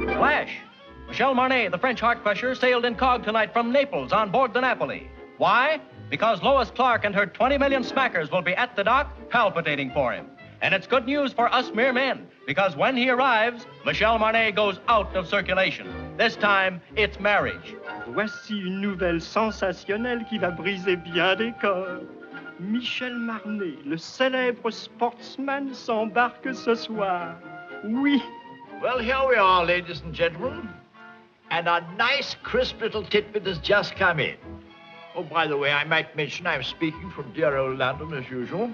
Flash! Michel Marnet, the French heart crusher, sailed incog tonight from Naples on board the Napoli. Why? Because Lois Clark and her 20 million smackers will be at the dock palpitating for him. And it's good news for us mere men, because when he arrives, Michel Marnet goes out of circulation. This time, it's marriage. Voici une nouvelle sensationnelle qui va briser bien des corps. Michel Marnet, le célèbre sportsman, s'embarque ce soir. Oui. Well, here we are, ladies and gentlemen. And a nice, crisp little tidbit has just come in. Oh, by the way, I might mention I'm speaking from dear old London as usual.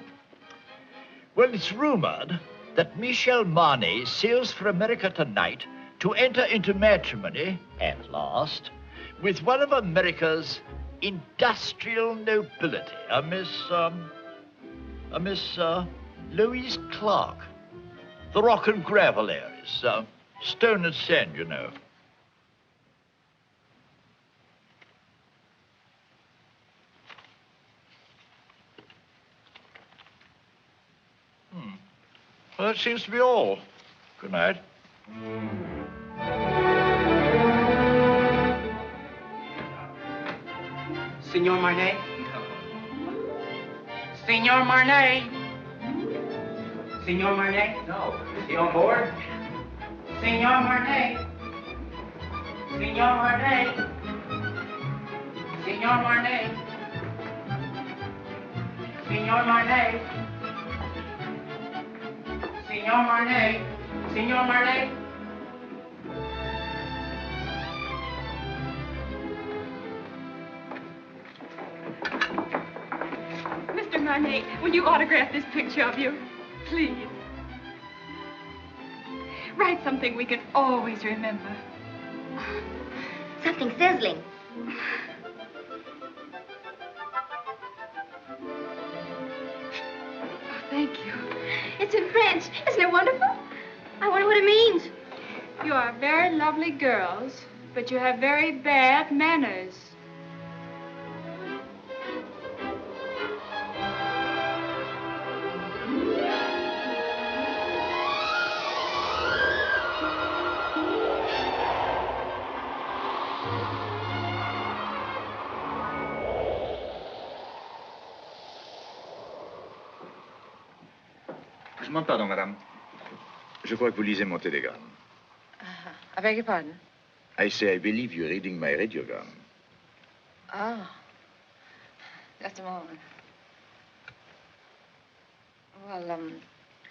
Well, it's rumored that Michel Marnet sails for America tonight to enter into matrimony, at last, with one of America's industrial nobility, a Miss Louise Clark. The rock and gravel areas, stone and sand, you know. Well, that seems to be all. Good night. Signor Marnet? Signor Marnet? Signor Marnet? No. Is he on board? Signor Marnet? Signor Marnet? Signor Marnet? Signor Marnet? Signor Marnet? Signor Marnet? Mr. Marnet, will you autograph this picture of you? Please. Write something we can always remember. Something sizzling. Oh, thank you. It's in French. Isn't it wonderful? I wonder what it means. You are very lovely girls, but you have very bad manners. Je demande pardon, madame. Je crois que vous lisez mon télégramme. I beg your pardon? I say I believe you're reading my radiogram. Oh. Just a moment. Well,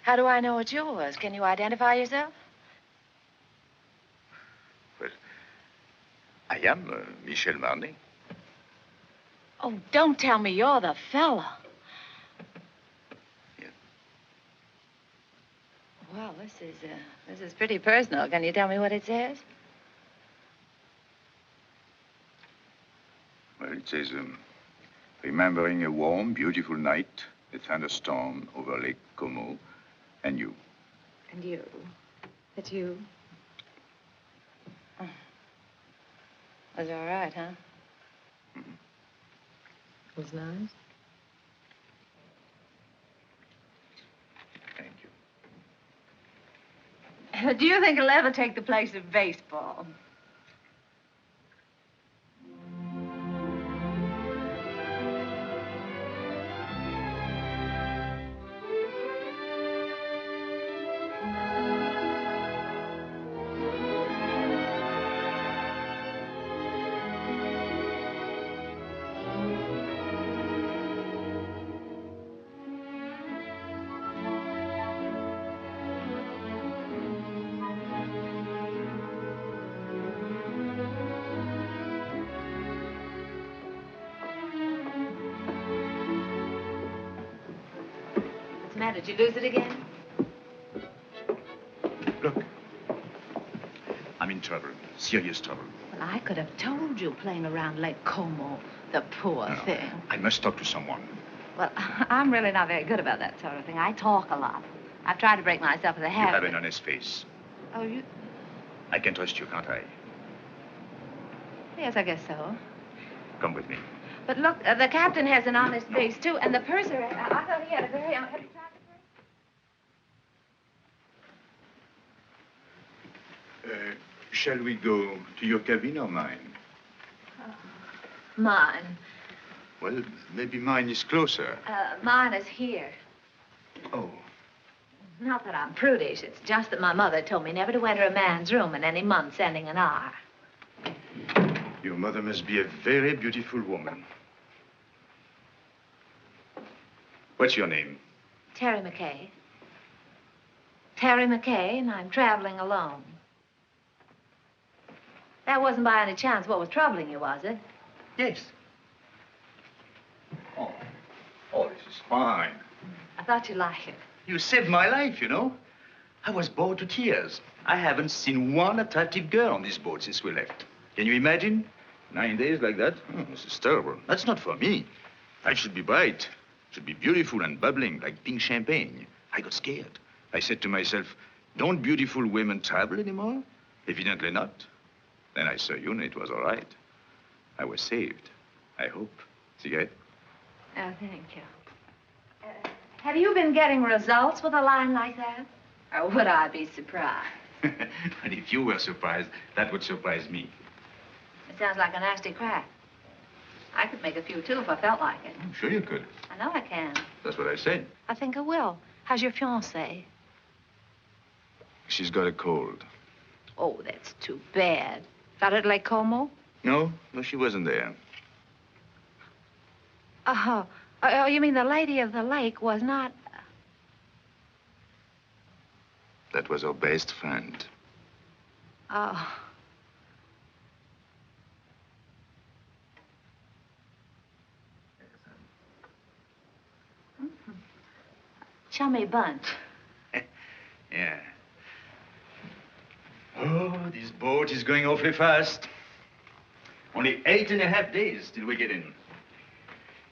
how do I know it's yours? Can you identify yourself? Well, I am Michel Marnet. Oh, don't tell me you're the fella. Yeah. Well, this is pretty personal. Can you tell me what it says? Well, it says, remembering a warm, beautiful night, a thunderstorm over Lake Como, and you. And you. It's you. Oh. Was all right, huh? Mm-hmm. It was nice. Thank you. Do you think it'll ever take the place of baseball? Did you lose it again? Look. I'm in trouble. Serious trouble. Well, I could have told you playing around Lake Como. The poor thing. I must talk to someone. Well, I'm really not very good about that sort of thing. I talk a lot. I've tried to break myself of the habit. You have an honest face. Oh, you... I can trust you, can't I? Yes, I guess so. Come with me. But look, the captain has an honest face, too, and the purser, I thought he had a very... Have you tried Shall we go to your cabin or mine? Mine. Well, maybe mine is closer. Mine is here. Oh. Not that I'm prudish. It's just that my mother told me never to enter a man's room in any month ending in R. Your mother must be a very beautiful woman. What's your name? Terry McCay. Terry McCay, and I'm traveling alone. That wasn't by any chance what was troubling you, was it? Yes. Oh, this is fine. I thought you'd like it. You saved my life, you know. I was bored to tears. I haven't seen one attractive girl on this boat since we left. Can you imagine? 9 days like that? Oh, this is terrible. That's not for me. I should be bright. Should be beautiful and bubbling like pink champagne. I got scared. I said to myself, don't beautiful women travel anymore? Evidently not. Then I saw you and it was all right. I was saved. I hope. Cigarette? Oh, thank you. Have you been getting results with a line like that? Or would I be surprised? And if you were surprised, that would surprise me. It sounds like a nasty crack. I could make a few, too, if I felt like it. I'm sure you could. I know I can. That's what I said. I think I will. How's your fiancée? She's got a cold. Oh, that's too bad. Got it at Lake Como? No, she wasn't there. Oh, you mean the lady of the lake was not... That was her best friend. Oh. Chummy bunch. Yeah. Oh, this boat is going awfully fast. Only 8.5 days till we get in.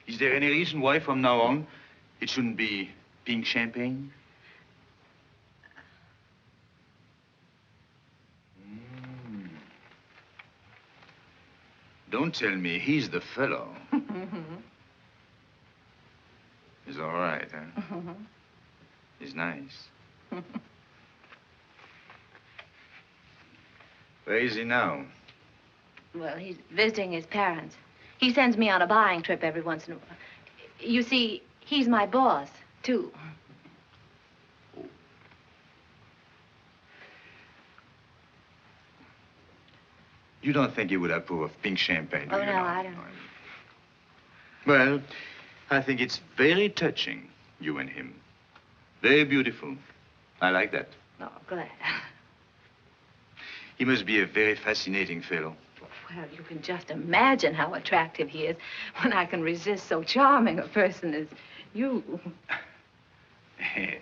Is there any reason why from now on it shouldn't be pink champagne? Don't tell me he's the fellow. He's all right, huh? He's nice. Where is he now? Well, he's visiting his parents. He sends me on a buying trip every once in a while. You see, he's my boss, too. You don't think he would approve of pink champagne, do Oh, you? no, I don't. Well, I think it's very touching, you and him. Very beautiful. I like that. Oh, glad. He must be a very fascinating fellow. Well, you can just imagine how attractive he is when I can resist so charming a person as you. Yes.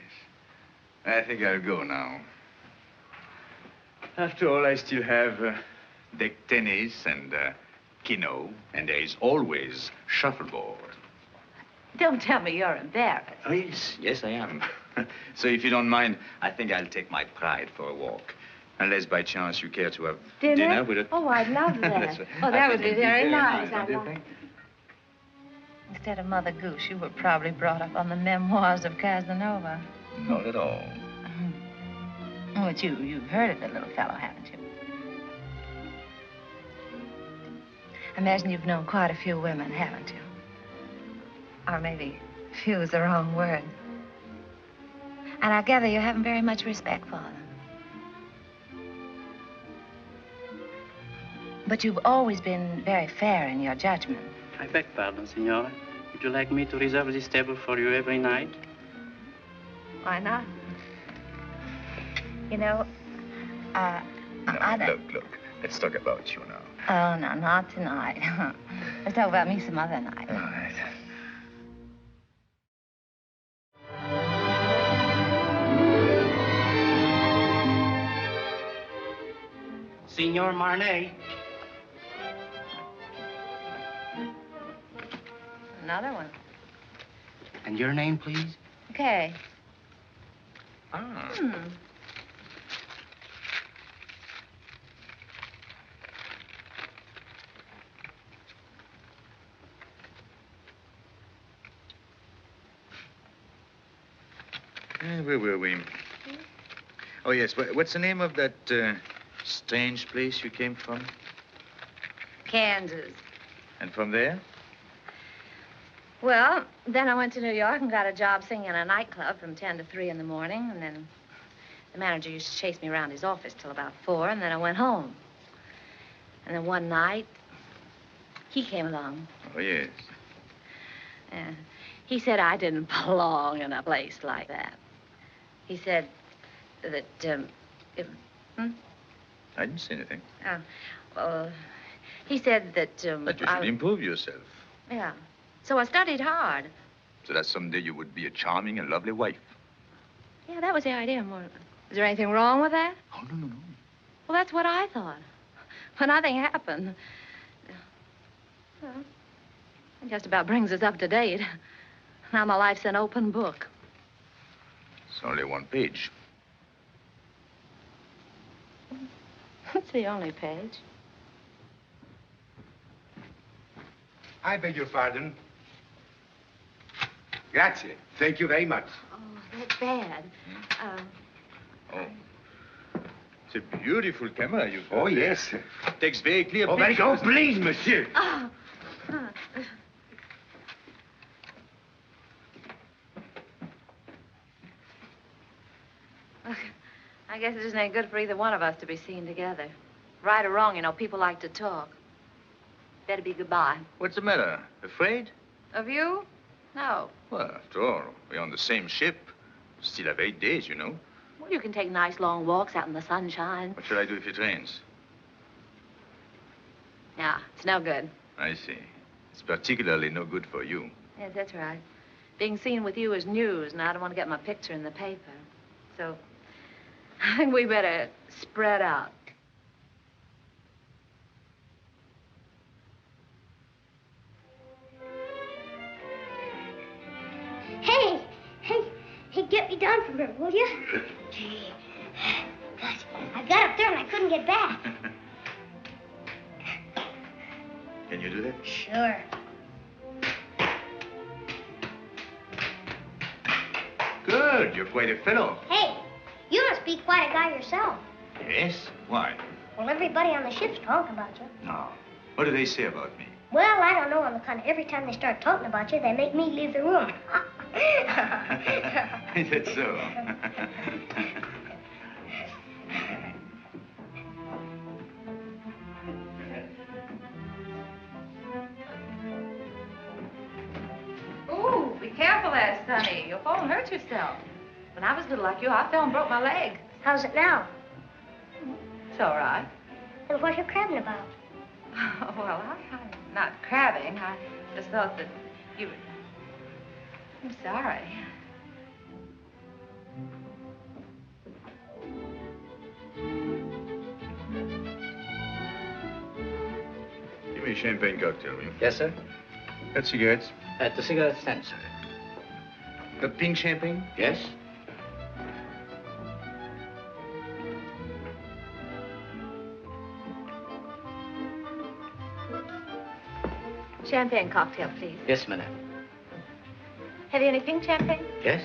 I think I'll go now. After all, I still have deck tennis and keno, and there is always shuffleboard. Don't tell me you're embarrassed. Oh, yes. Yes, I am. So if you don't mind, I think I'll take my pride for a walk. Unless, by chance, you care to have dinner with it. Oh, I'd love that. Right. Oh, that would be very nice. Don't you think? Instead of Mother Goose, you were probably brought up on the memoirs of Casanova. Not at all. Oh, but you've heard of the little fellow, haven't you? I imagine you've known quite a few women, haven't you? Or maybe few is the wrong word. And I gather you haven't very much respect for them. But you've always been very fair in your judgment. I beg pardon, Signora. Would you like me to reserve this table for you every night? Why not? You know, I don't... Look. Let's talk about you now. Oh, no, not tonight. Let's talk about me some other night. All right. Signor Marnet. Another one. And your name, please? Okay. Ah. Where were we? Oh, yes. What's the name of that Strange place you came from? Kansas. And from there? Well, then I went to New York and got a job singing in a nightclub from 10 to 3 in the morning. And then the manager used to chase me around his office till about 4. And then I went home. And then one night, he came along. Oh, yes. And he said I didn't belong in a place like that. He said that, I didn't say anything. He said that, That you should improve yourself. Yeah. So I studied hard. So that someday you would be a charming and lovely wife. Yeah, that was the idea. More. Is there anything wrong with that? Oh, no. Well, that's what I thought. But nothing happened. Well, it just about brings us up to date. Now my life's an open book. It's only one page. It's the only page. I beg your pardon. Grazie. Thank you very much. Oh, that's bad. Oh. It's a beautiful camera you've got. Oh, yes. Takes very clear Oh, very pictures. go, please, monsieur. Oh. Look, I guess it isn't any good for either one of us to be seen together. Right or wrong, you know, people like to talk. Better be goodbye. What's the matter? Afraid? Of you? No. Well, after all, we're on the same ship. Still have 8 days, you know. Well, you can take nice long walks out in the sunshine. What shall I do if it rains? Yeah, it's no good. I see. It's particularly no good for you. Yes, that's right. Being seen with you is news, and I don't want to get my picture in the paper. So, I think we better spread out. Hey, get me down from here, will you? Gee, I got up there and I couldn't get back. Can you do that? Sure. Good. You're quite a fellow. Hey, you must be quite a guy yourself. Yes? Why? Well, everybody on the ship's talking about you. No. What do they say about me? Well, I don't know on the kind of every time they start talking about you, they make me leave the room. Is that so? Ooh, be careful there, Sonny. You'll fall and hurt yourself. When I was little like you, I fell and broke my leg. How's it now? It's all right. Then what are you crabbing about? Well, I'm not crabbing. I just thought that you... I'm sorry. Give me a champagne cocktail, will you? Yes, sir. Got cigarettes? At the cigarette stand, sir. Got pink champagne? Yes? Champagne cocktail, please. Yes, madam. Have you any pink champagne? Yes?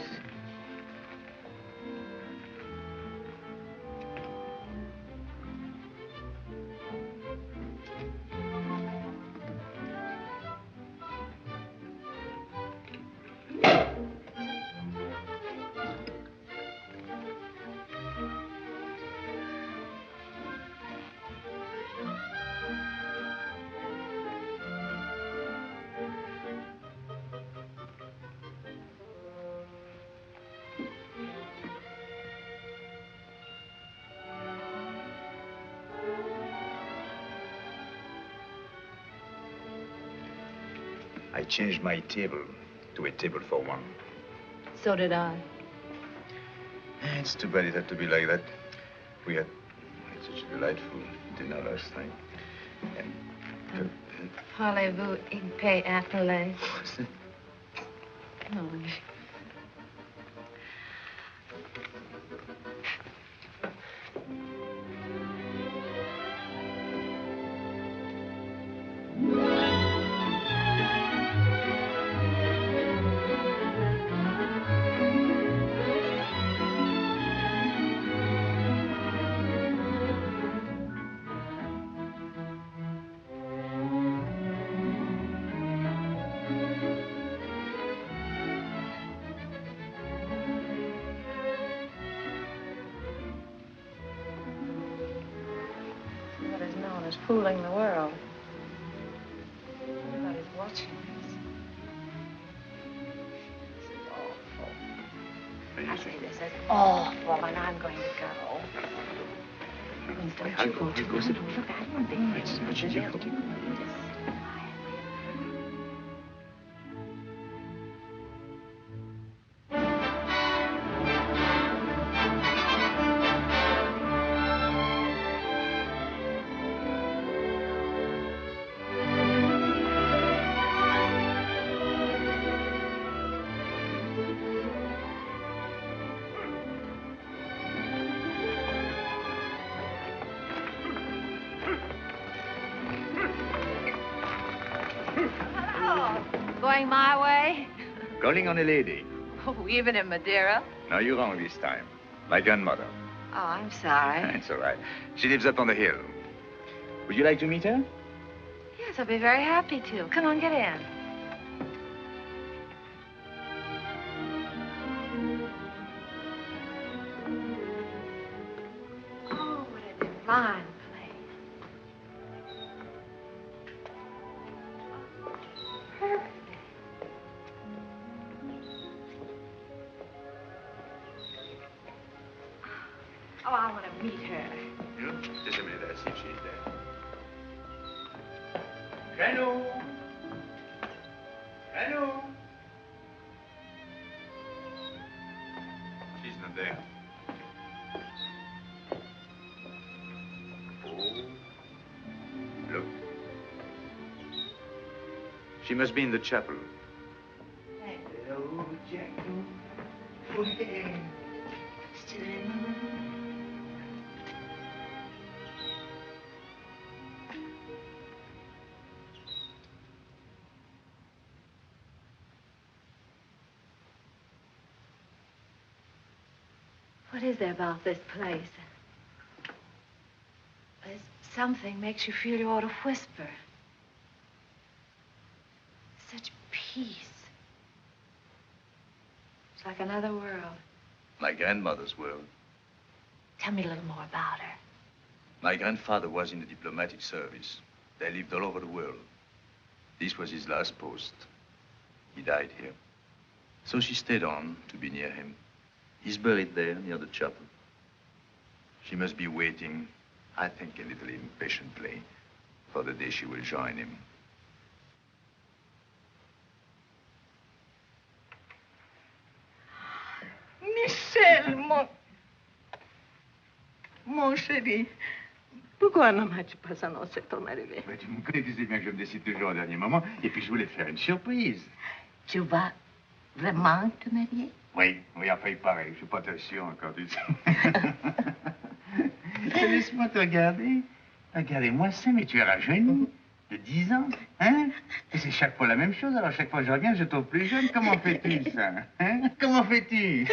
I changed my table to a table for one. So did I. It's too bad it had to be like that. We had such a delightful dinner last night. And, Parlez-vous in paix appelé? Oh. was fooling the world. Everybody's watching us. This is awful. I say this is awful, and I'm going to go. Please don't you go too. No, look, I don't think it's much of it. Going my way? Calling on a lady. Oh, even in Madeira? No, you're wrong this time. My grandmother. Oh, I'm sorry. It's all right. She lives up on the hill. Would you like to meet her? Yes, I'll be very happy to. Come on, get in. Oh, what a divine place. Perfect. Oh, I want to meet her. You? Just a minute, I'll see if she's there. Hello. Hello. She's not there. Oh. Look. She must be in the chapel. Hello, Jack. Still in my room. What is there about this place? There's something makes you feel you ought to whisper. Such peace. It's like another world. My grandmother's world. Tell me a little more about her. My grandfather was in the diplomatic service. They lived all over the world. This was his last post. He died here. So she stayed on to be near him. He's buried there near the chapel. She must be waiting, I think a little impatiently, for the day she will join him. Michel, mon chéri, pourquoi ne m'as-tu pas annoncé ton arrivée? Mais tu me connais, tu sais bien que je me décide toujours au dernier moment. Et puis je voulais te faire une surprise. Tu vas vraiment te marier? Oui, enfin, il paraît. Je suis pas très sûr encore du tout. Laisse-moi te regarder. Regardez-moi ça, mais tu es rajeuni. De 10 ans, hein? Et c'est chaque fois la même chose. Alors, chaque fois que je reviens, je trouve plus jeune. Comment fais-tu, ça? Hein? Comment fais-tu?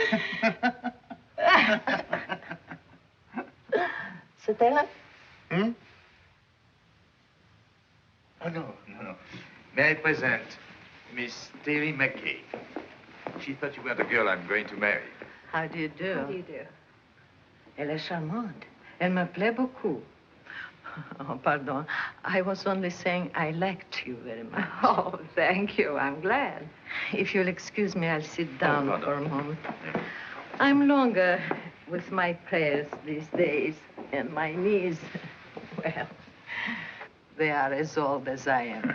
C'était là? Hmm? Oh, no. May I present Miss Terry McCarey. She thought you were the girl I'm going to marry. How do you do? How do you do? Elle est charmante. Elle me plaît beaucoup. Oh, pardon. I was only saying I liked you very much. Oh, thank you. I'm glad. If you'll excuse me, I'll sit down pardon. for a moment. I'm longer with my prayers these days, and my knees, well, they are as old as I am.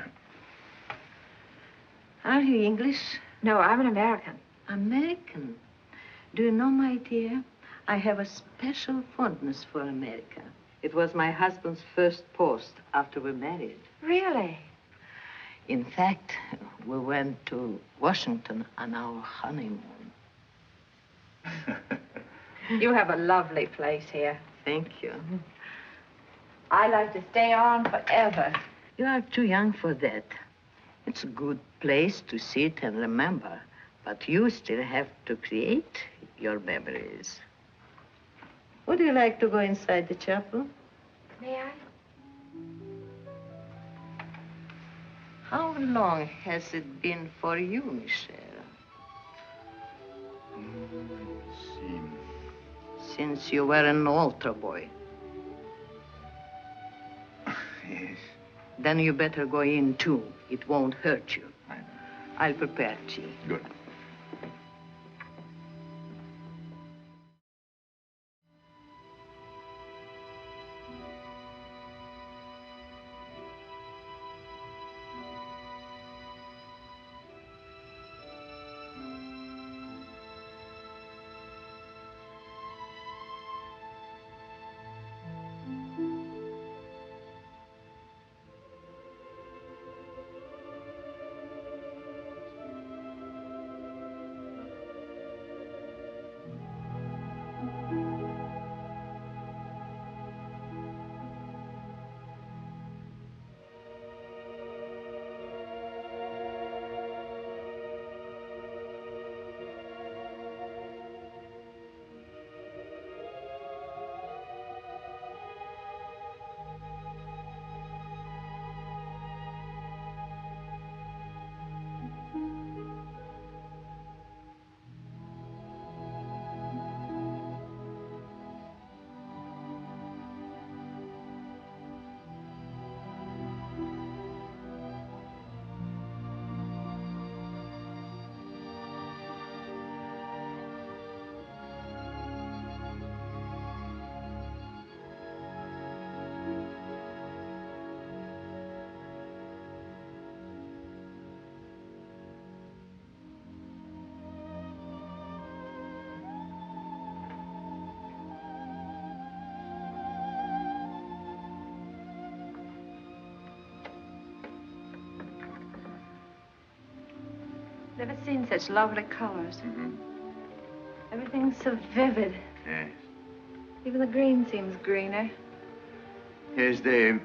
Are you English? No, I'm an American. American? Do you know, my dear, I have a special fondness for America. It was my husband's first post after we married. Really? In fact, we went to Washington on our honeymoon. You have a lovely place here. Thank you. I'd like to stay on forever. You are too young for that. It's a good place to sit and remember, but you still have to create your memories. Would you like to go inside the chapel? May I? How long has it been for you, Michel? Since you were an altar boy. Yes. Then you better go in, too. It won't hurt you. I know. I'll prepare tea. Good. Never seen such lovely colors. Mm-hmm. Everything's so vivid. Yes. Even the green seems greener. Yes, they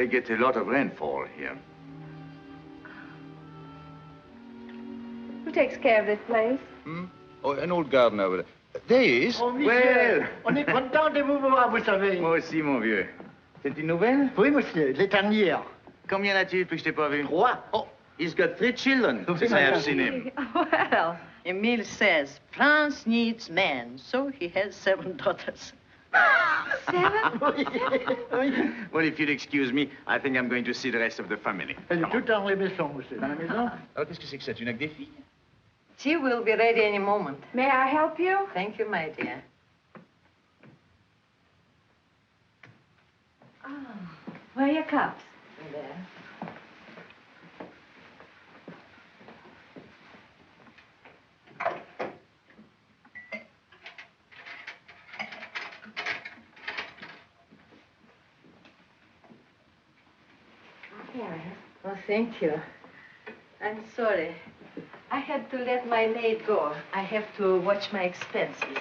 get a lot of rainfall here. Who takes care of this place? Hmm? Oh, an old gardener over there. There he is. Oh, monsieur, Well. on est content de vous voir, vous savez. Moi aussi, mon vieux. C'est une nouvelle? Oui, monsieur, les dernières. Combien a-t-il depuis que je t'ai pas vu? 3. Oh, he's got 3 children since I have seen him. Well, Emile says France needs men, so he has 7 daughters. 7? Well, if you'll excuse me, I think I'm going to see the rest of the family. Elle est Come toute dans les maisons, monsieur. Dans la maison? Alors, qu'est-ce que c'est que ça? Tu n'as que des filles? Tea will be ready any moment. May I help you? Thank you, my dear. Oh, where are your cups? There. Oh, thank you. I'm sorry. I had to let my maid go. I have to watch my expenses.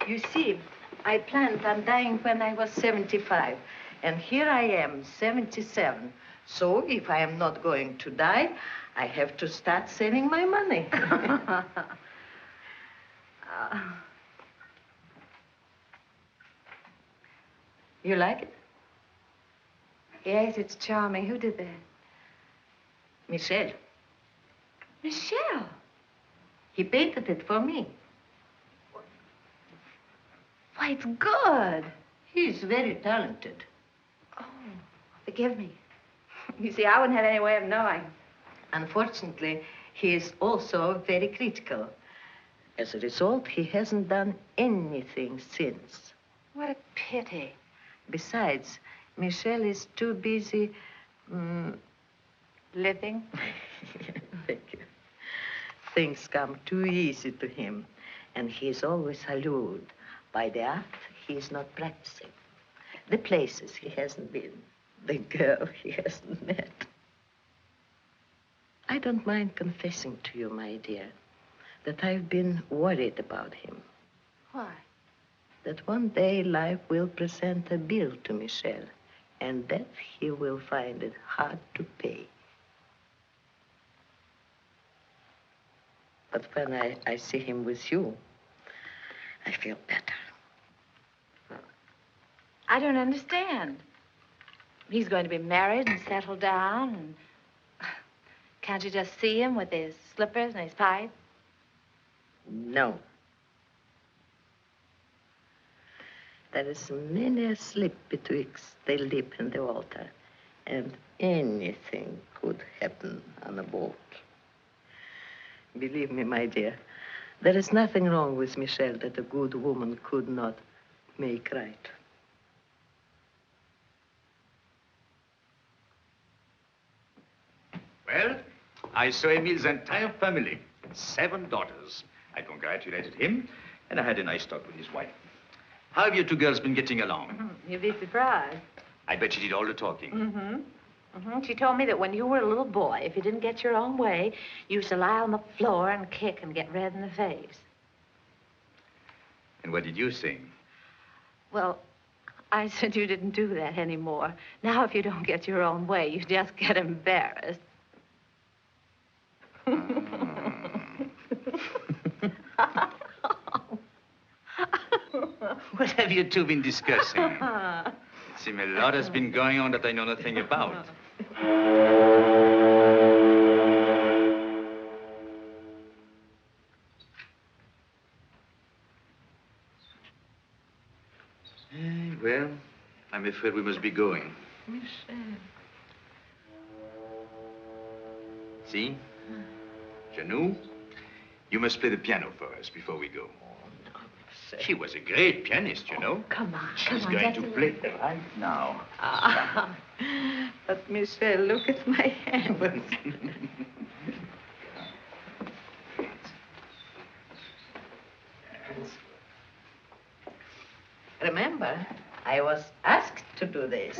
You see, I planned on dying when I was 75. And here I am, 77. So if I am not going to die, I have to start saving my money. You like it? Yes, it's charming. Who did that? Michel. Michelle. He painted it for me. Why, it's good. He's very talented. Oh, forgive me. You see, I wouldn't have any way of knowing. Unfortunately, he is also very critical. As a result, he hasn't done anything since. What a pity. Besides, Michel is too busy, Living? Thank you. Things come too easy to him, and he is always allured by the art he is not practicing, the places he hasn't been, the girl he hasn't met. I don't mind confessing to you, my dear, that I've been worried about him. Why? That one day life will present a bill to Michel, and that he will find it hard to pay. But when I see him with you, I feel better. I don't understand. He's going to be married and settled down, and can't you just see him with his slippers and his pipe? No. There is many a slip betwixt the lip and the water, and anything could happen on a boat. Believe me, my dear, there is nothing wrong with Michelle that a good woman could not make right. Well, I saw Emile's entire family, 7 daughters. I congratulated him, and I had a nice talk with his wife. How have you two girls been getting along? You'd be surprised. I bet she did all the talking. She told me that when you were a little boy, if you didn't get your own way, you used to lie on the floor and kick and get red in the face. And what did you sing? Well, I said you didn't do that anymore. Now, if you don't get your own way, you just get embarrassed. What have you two been discussing? It seems a lot has been going on that I know nothing about. Well, I'm afraid we must be going. Michelle. See? Janou, you must play the piano for us before we go. She was a great pianist, you know. Come on, She's going to play right now. But, Michelle, look at my hands. Remember, I was asked to do this.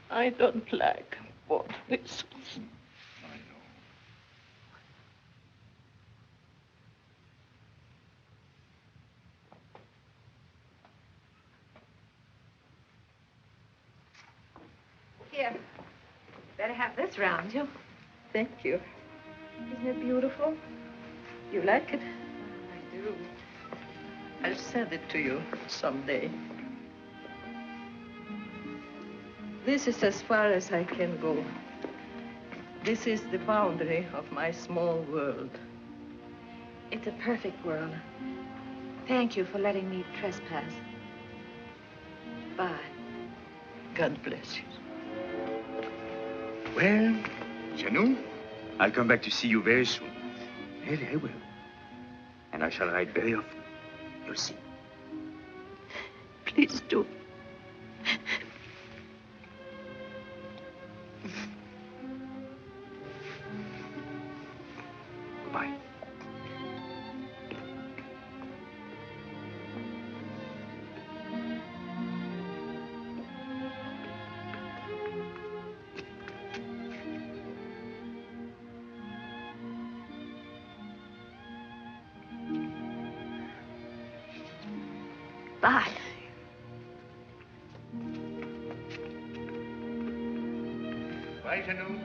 I don't like both whistles. I know. Here. Better have this round you. Thank you. Isn't it beautiful? You like it? I do. I'll send it to you someday. This is as far as I can go. This is the boundary of my small world. It's a perfect world. Thank you for letting me trespass. Bye. God bless you. Well, Janou, I'll come back to see you very soon. Really, I will. And I shall write very often. You'll see. Please do. Goodbye. Bye. Bye, Janou.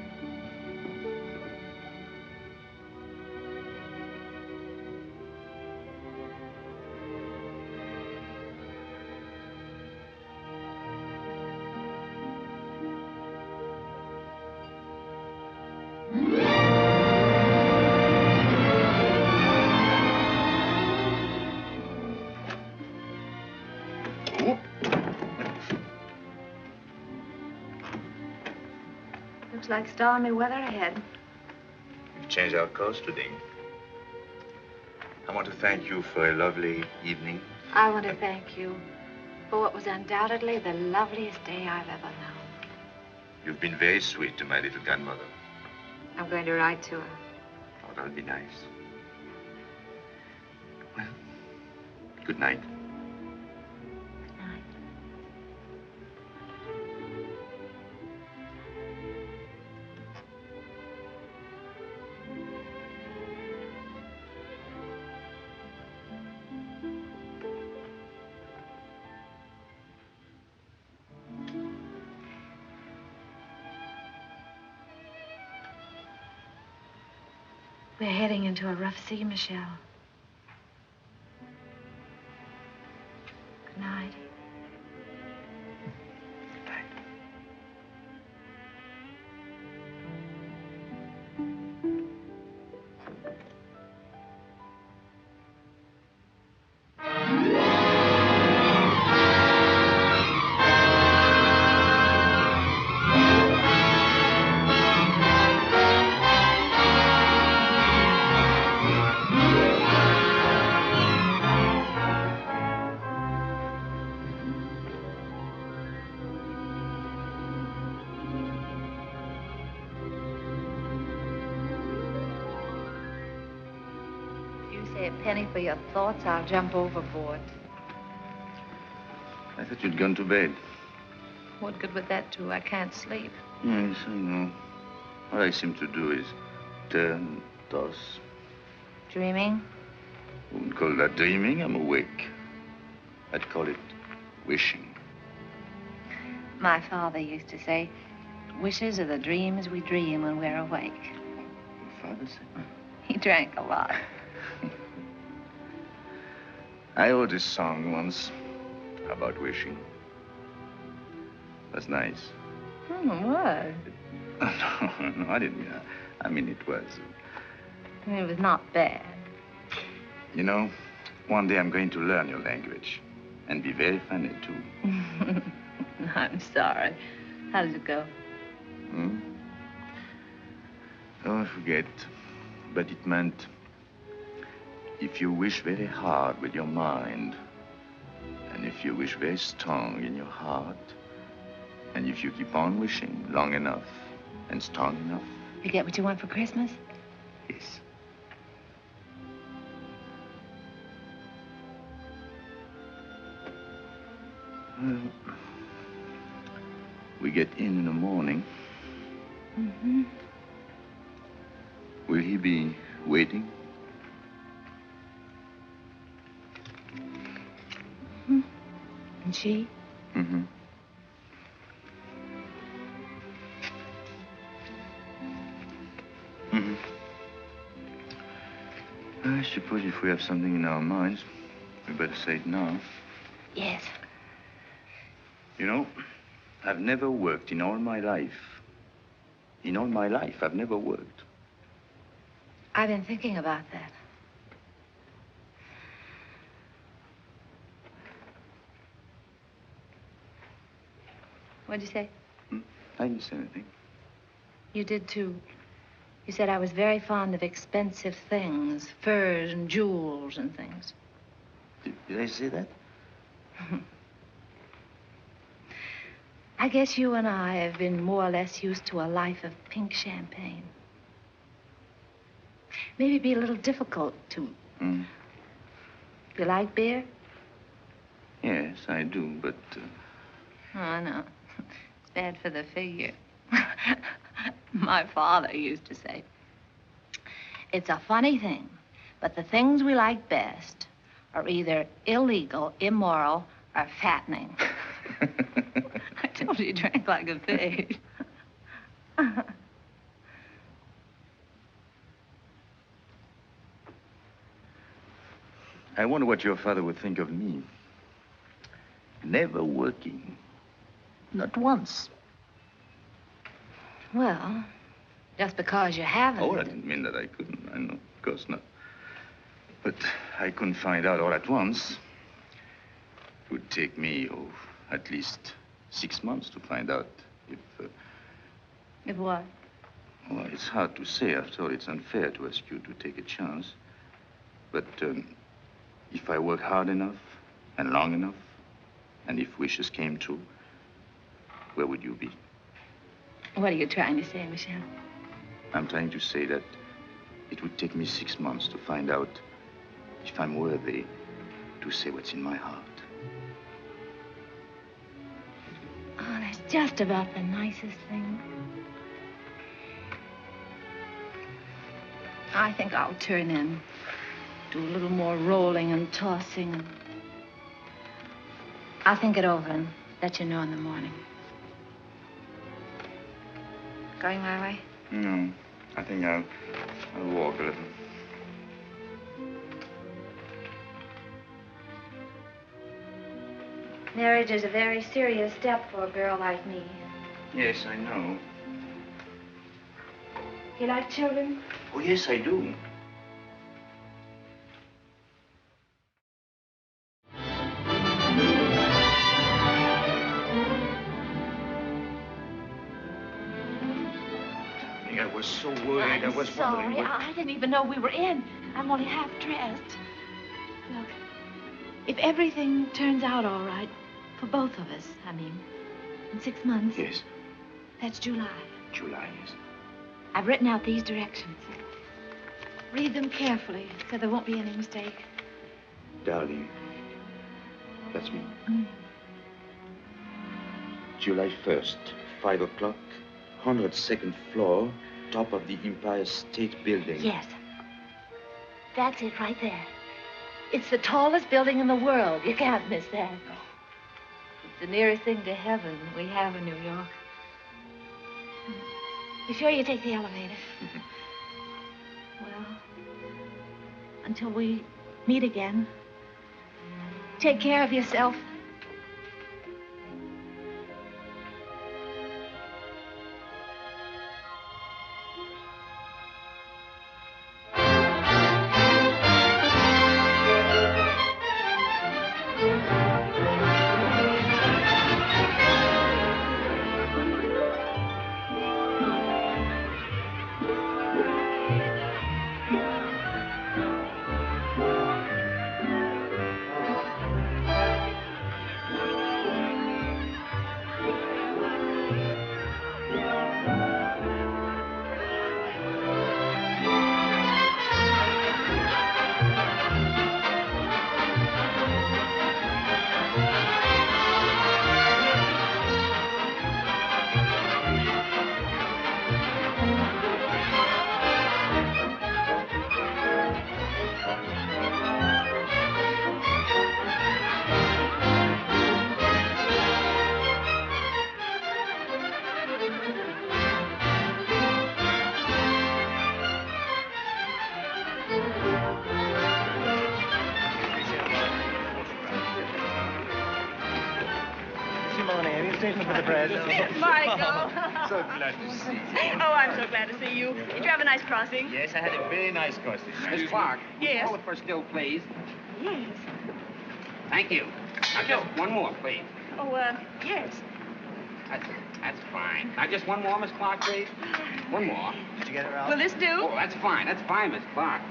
Looks like stormy weather ahead. We've changed our course today. I want to thank you for a lovely evening. I want to thank you for what was undoubtedly the loveliest day I've ever known. You've been very sweet to my little grandmother. I'm going to write to her. Oh, that'll be nice. Well, good night. Night. We're heading into a rough sea, Michelle. Good night. Say a penny for your thoughts, I'll jump overboard. I thought you'd gone to bed. What good would that do? I can't sleep. Yes, I know. All I seem to do is turn, toss. Dreaming? I wouldn't call that dreaming. I'm awake. I'd call it wishing. My father used to say, wishes are the dreams we dream when we're awake. Your father said? He drank a lot. I wrote a song once about wishing. That's nice. What? No, I didn't. I mean, it was. It was not bad. You know, one day I'm going to learn your language and be very funny, too. I'm sorry. How does it go? Oh, I forget. But it meant if you wish very hard with your mind, and if you wish very strong in your heart, and if you keep on wishing long enough and strong enough. You get what you want for Christmas? Yes. Well, we get in the morning. Mm-hmm. Will he be waiting? Mm-hmm. And she? Mm-hmm. Mm-hmm. I suppose if we have something in our minds, we better say it now. Yes. You know, I've never worked in all my life. In all my life, I've never worked. I've been thinking about that. What'd you say? I didn't say anything. You did, too. You said I was very fond of expensive things, furs and jewels and things. Did I say that? I guess you and I have been more or less used to a life of pink champagne. Maybe it'd be a little difficult to... You like beer? Yes, I do, but... Oh, no. It's bad for the figure. My father used to say, it's a funny thing, but the things we like best are either illegal, immoral, or fattening. I told you he drank like a pig. I wonder what your father would think of me. Never working. Not once. Well, just because you haven't. Oh, I didn't mean that I couldn't. I know, of course not. But I couldn't find out all at once. It would take me, at least 6 months to find out if... If what? Well, it's hard to say. After all, it's unfair to ask you to take a chance. But if I work hard enough and long enough, and if wishes came true, where would you be? What are you trying to say, Michel? I'm trying to say that it would take me 6 months to find out if I'm worthy to say what's in my heart. Oh, that's just about the nicest thing. I think I'll turn in. Do a little more rolling and tossing. I'll think it over and let you know in the morning. Going my way? No, I think I'll walk a little. Marriage is a very serious step for a girl like me. Yes, I know. You like children? Oh, yes, I do. I was so worried. I was sorry. wondering... I didn't even know we were in. I'm only half dressed. Look, if everything turns out all right, for both of us, I mean, in 6 months. Yes. That's July. July, yes. I've written out these directions. Read them carefully so there won't be any mistake. Darling, that's me. July 1st, 5 o'clock, 102nd floor, top of the Empire State Building. Yes. That's it right there. It's the tallest building in the world. You can't miss that. No. It's the nearest thing to heaven we have in New York. You sure you take the elevator? Well, until we meet again, take care of yourself. statement for the press. Michael. So glad to see you. Oh, I'm so glad to see you. Did you have a nice crossing? Yes, I had a very nice crossing. Miss Clark. Yes. Call it for still, please. Yes. Thank you. Now, just one more, please. Oh, yes. That's fine. Now, just one more, Miss Clark, please. One more. Did you get it, Ralph? Will this do? Oh, that's fine. That's fine, Miss Clark.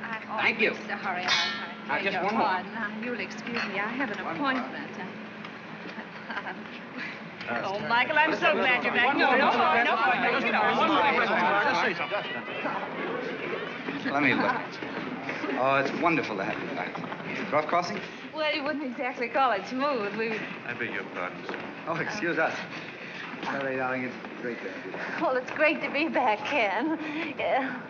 I'm Thank you. sorry. Now, just one more. You'll excuse me. I have an appointment. Oh, Michael, I'm so glad you're back. No. Let me look. Oh, it's wonderful to have you back. Rough crossing? Well, you wouldn't exactly call it smooth. I beg your pardon, sir. Oh, excuse us. Sorry, darling, it's great to have you back. Well, it's great to be back, Ken. Yeah.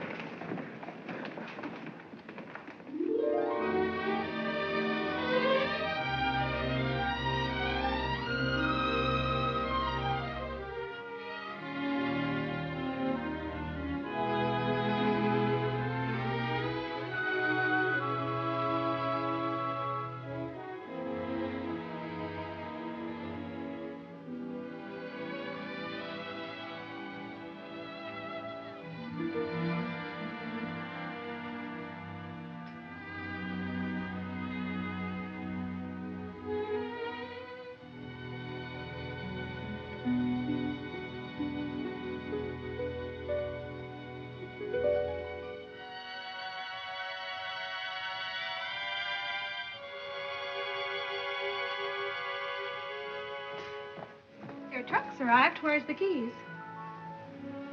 Your truck's arrived. Where's the keys?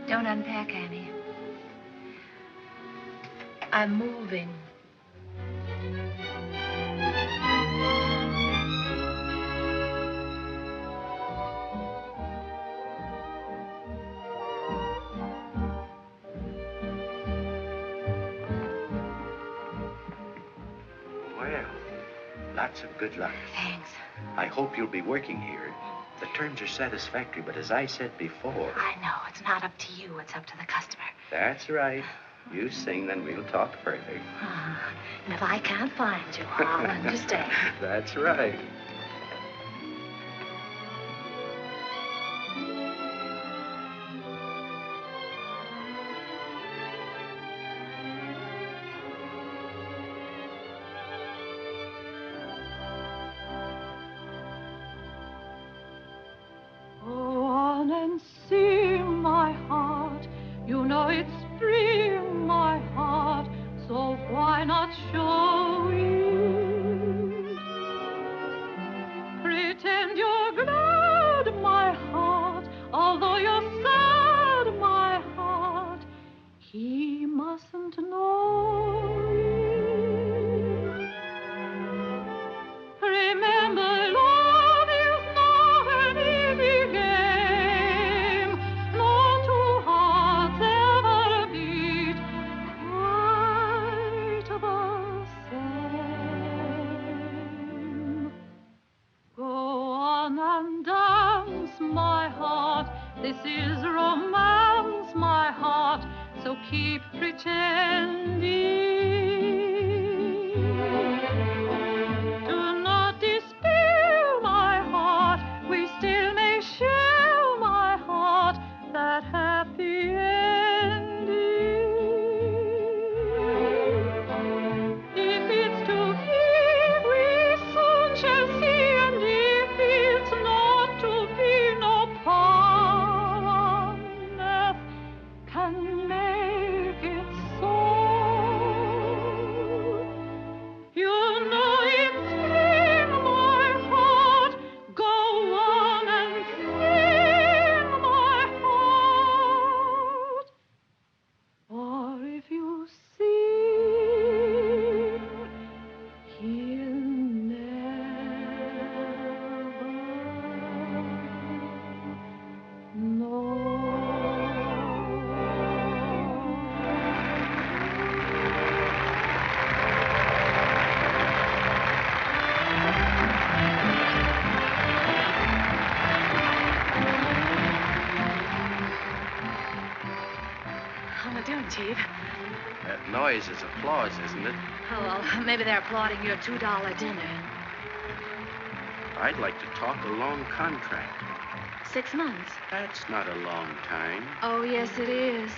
Don't unpack, Annie. I'm moving. Well, lots of good luck. Thanks. I hope you'll be working here. The terms are satisfactory, but as I said before... I know. It's not up to you. It's up to the customer. That's right. You sing, then we'll talk further. And if I can't find you, I'll understand. That's right. Go on and sing, my heart. You know it's spring, my heart. So why not show it? Pretend you're glad, my heart. Although you're sad, my heart. He mustn't know it. Remember, love is not an easy game. No two hearts ever beat quite the same. Go on and dance, my heart. This is romance, my heart. So keep pretending. Do not despair, my heart. We still may share, my heart, that happy ending. If it's to be, we soon shall see, and if it's not to be, no power on earth can make it so. You know it's spring, my heart. Go on and sing, my heart. Or if you sing, he'll never know. How am I doing, Chief? That noise is applause, isn't it? Oh, well, maybe they're applauding your $2 dinner. I'd like to talk a long contract. 6 months. That's not a long time. Oh, yes, it is.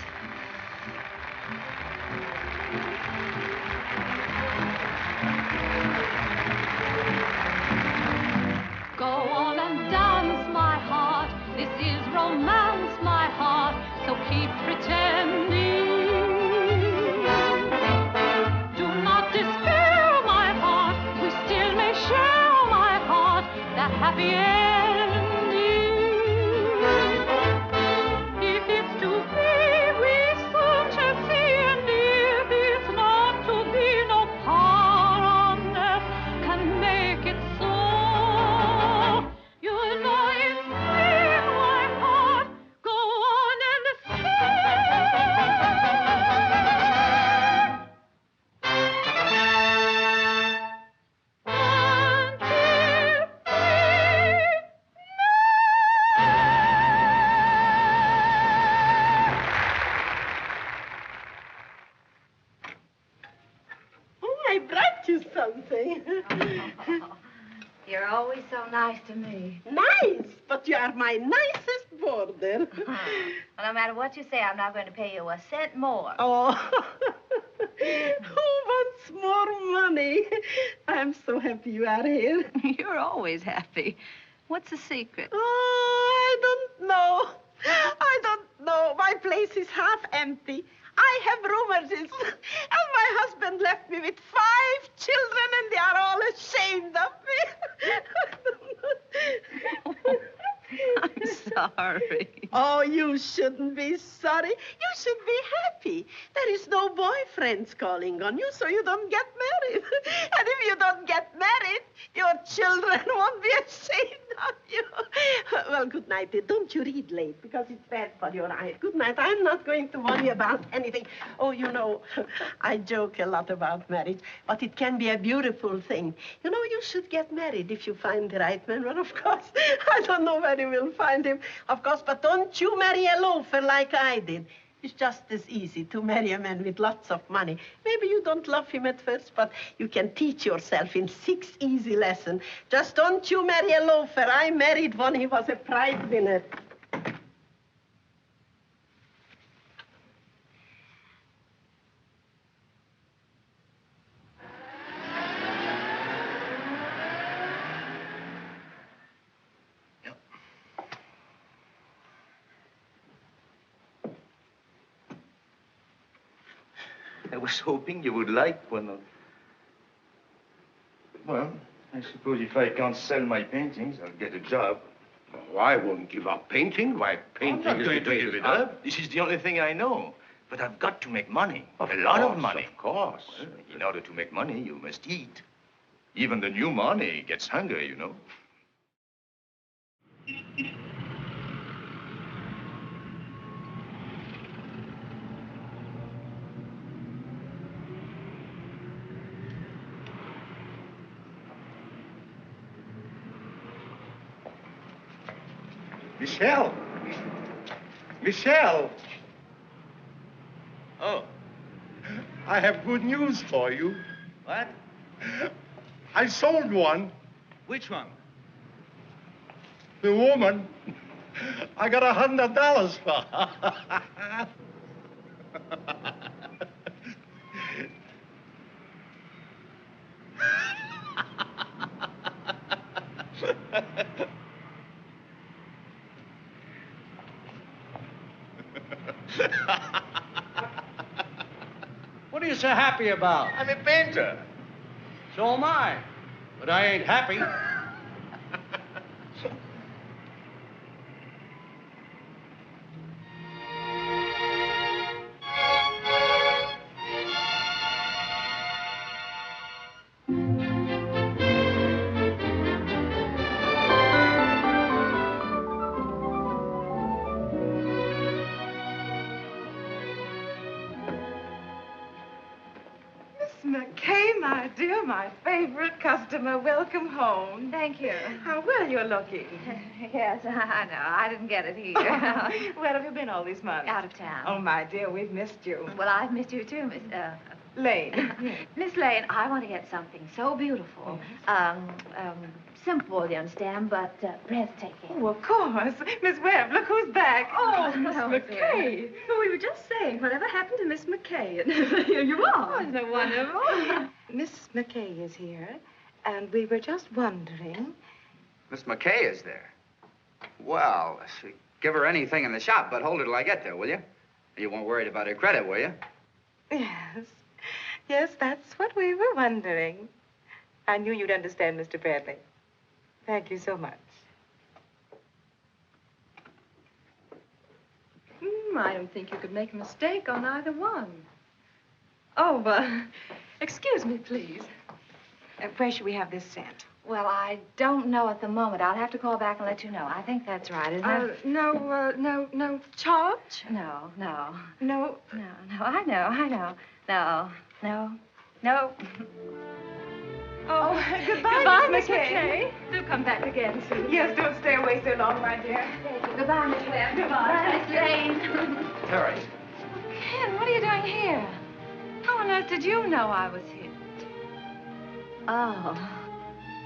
Go on and dance, my heart. This is romance, my heart. So keep pretending. Do not despair, my heart. We still may share, my heart, that happy ending. If it's to be, we soon shall see. And if it's not to be, no power on earth can make it so. You know it's sweet, my heart. Go on and Oh, I brought you something. You're always so nice to me. Nice, but you are my nicest boarder. Well, no matter what you say, I'm not going to pay you a cent more. Oh, who wants more money? I'm so happy you are here. You're always happy. What's the secret? Oh, I don't know. I don't know. My place is half empty. I have rheumatism, and my husband left me with 5 children, and they are all ashamed of me. I'm sorry. Oh, you shouldn't be sorry. You should be happy. There is no boyfriends calling on you, so you don't get married. And if you don't get married, your children won't be ashamed of you. Well, good night, dear. Don't you read late, because it's bad for your eyes. Good night. I'm not going to worry about anything. Oh, you know, I joke a lot about marriage, but it can be a beautiful thing. You know, you should get married if you find the right man. Well, of course, I don't know where you will find him, of course, but don't you marry a loafer like I did. It's just as easy to marry a man with lots of money. Maybe you don't love him at first, but you can teach yourself in 6 easy lessons. Just don't you marry a loafer. I married one. He was a prize winner. I was hoping you would like one of... Well, I suppose if I can't sell my paintings, I'll get a job. Oh, I won't give up painting. Why, painting I'm not is going the to give it up. This is the only thing I know. But I've got to make money. A lot of money. Of course. Well, in order to make money, you must eat. Even the new money gets hungry, you know. Michelle! Michelle! Oh. I have good news for you. What? I sold one. Which one? The woman. I got $100 for her. What are you so happy about? I'm a painter. So am I. But I ain't happy. McCay, my dear, my favorite customer. Welcome home. Thank you. How well you're looking. Yes, I know. I didn't get it here. Where have you been all these months? Out of town. Oh, my dear, we've missed you. Well, I've missed you too, Miss... Lane. Miss Lane, I want to get something so beautiful. simple, you understand, but breathtaking. Oh, of course. Miss Webb, look who's back. Oh, Miss hello, McCay. Oh, we were just saying, whatever happened to Miss McCay? And here you are. Oh, isn't it wonderful? Miss McCay is here, and we were just wondering. Miss McCay is there. Well, give her anything in the shop, but hold her till I get there, will you? You weren't worried about her credit, were you? Yes. Yes, that's what we were wondering. I knew you'd understand, Mr. Bradley. Thank you so much. I don't think you could make a mistake on either one. Oh, excuse me, please. Where should we have this sent? Well, I don't know at the moment. I'll have to call back and let you know. I think that's right, isn't it? No charge? No. No? No, I know. No. Oh, goodbye, Miss McCay. Do come back again soon. Yes, don't stay away so long, my dear. Thank you. Goodbye, Miss Webb. Goodbye. Miss Lane. Terry. Ken, what are you doing here? How on earth did you know I was here?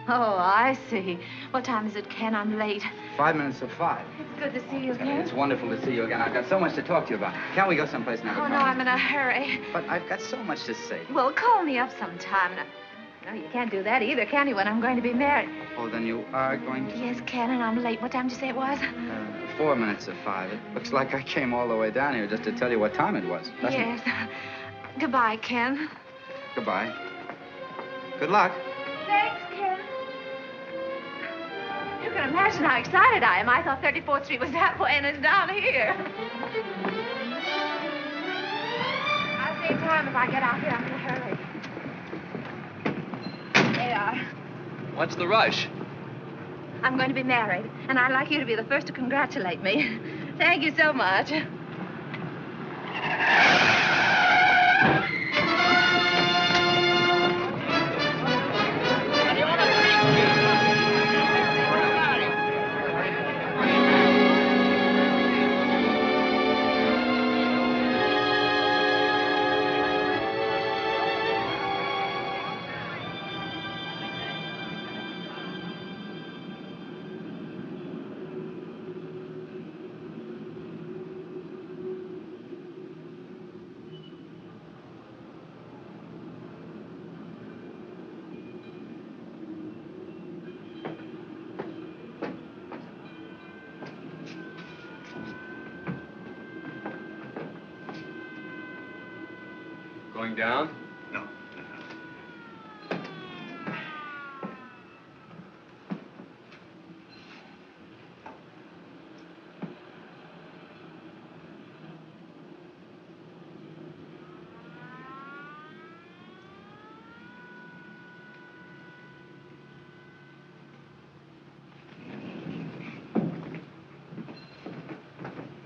Oh, I see. What time is it, Ken? I'm late. 5 minutes to 5. It's good to see you again. It's wonderful to see you again. I've got so much to talk to you about. Can't we go someplace now? Oh, no, I'm in a hurry. But I've got so much to say. Well, call me up sometime. No, you can't do that either, can you, when I'm going to be married? Oh, then you are going to? Yes, Ken, and I'm late. What time did you say it was? 4 minutes to 5. It looks like I came all the way down here just to tell you what time it was. Yes. Goodbye, Ken. Goodbye. Good luck. Thanks, Ken. You can imagine how excited I am. I thought 34th Street was that way and it's down here. I'll save time if I get out here. I'm in a hurry. There you are. What's the rush? I'm going to be married, and I'd like you to be the first to congratulate me. Thank you so much. Going down? No.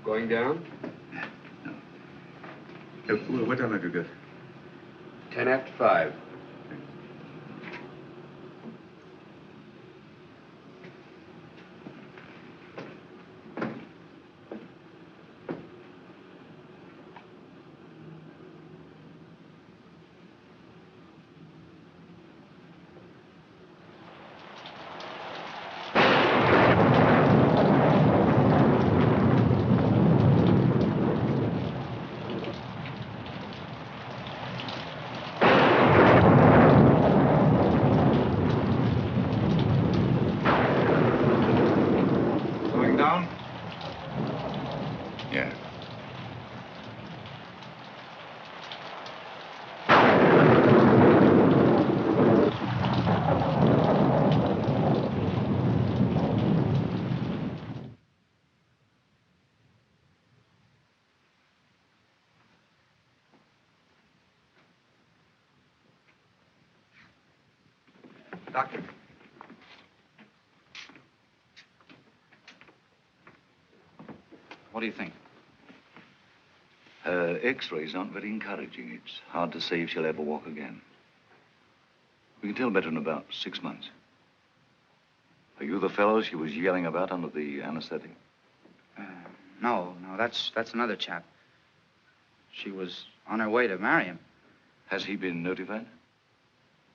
Going down? What time have you got? 10 after 5. Doctor. What do you think? Her X-rays aren't very encouraging. It's hard to say if she'll ever walk again. We can tell better in about 6 months. Are you the fellow she was yelling about under the anesthetic? No, that's another chap. She was on her way to marry him. Has he been notified?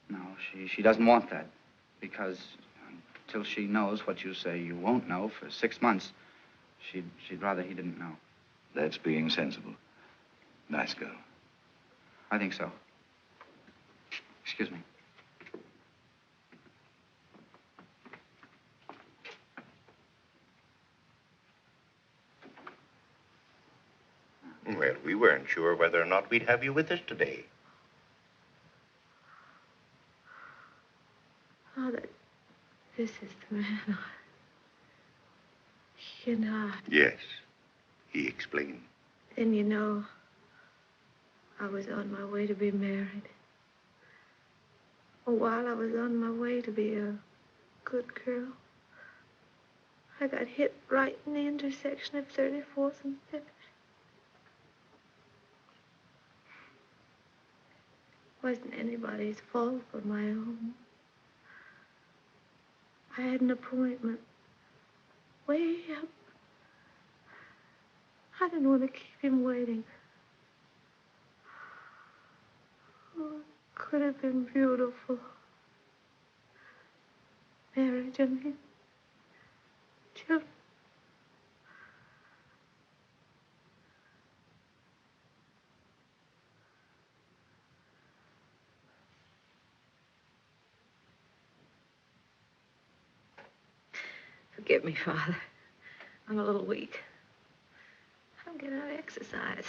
No, she doesn't want that. Because till she knows what you say you won't know for 6 months, she'd rather he didn't know. That's being sensible. Nice girl. I think so. Excuse me. Well, we weren't sure whether or not we'd have you with us today. Father, this is the man. You know. Yes, he explained. Then you know, I was on my way to be married. Well, while I was on my way to be a good girl, I got hit right in the intersection of 34th and 5th. Wasn't anybody's fault but my own. I had an appointment way up. I didn't want to keep him waiting. Oh, it could have been beautiful. Marriage, I mean. Children. Forgive me, Father. I'm a little weak. I don't get enough exercise.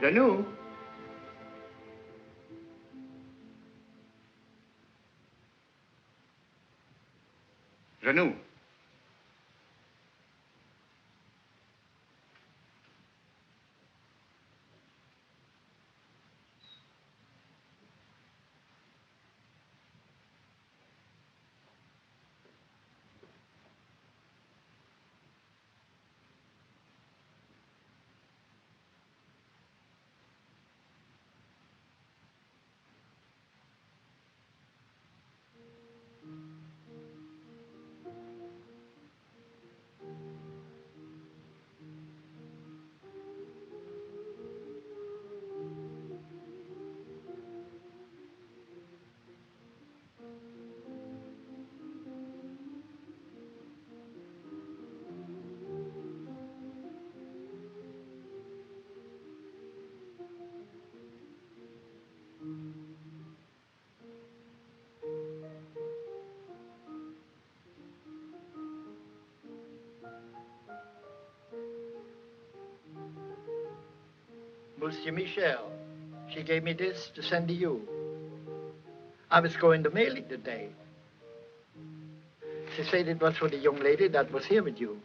Janou? Janou? Monsieur Michel, she gave me this to send to you. I was going to mail it today. She said it was for the young lady that was here with you.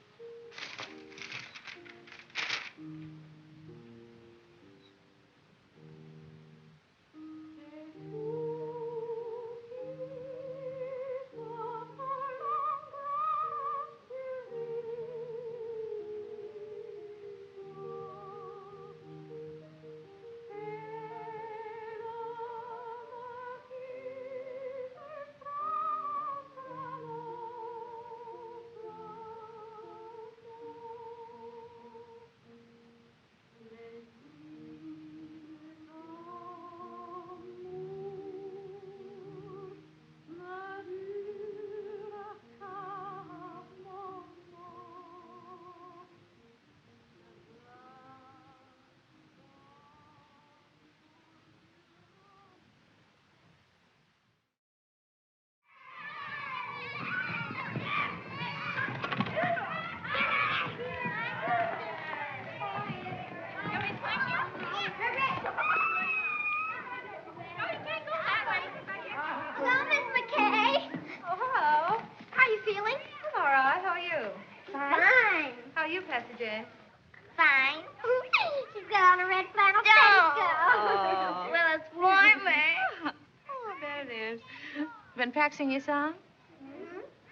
Been practicing your song?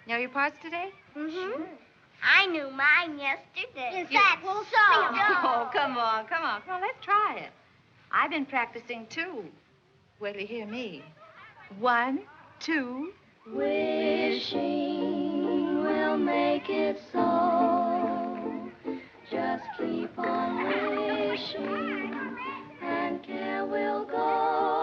Know your parts today? Mm-hmm. I knew mine yesterday. Is You- that so? Oh, come on. Let's try it. I've been practicing, too. Wait till you hear me. 1, 2. Wishing will make it so. Just keep on wishing, and care will go.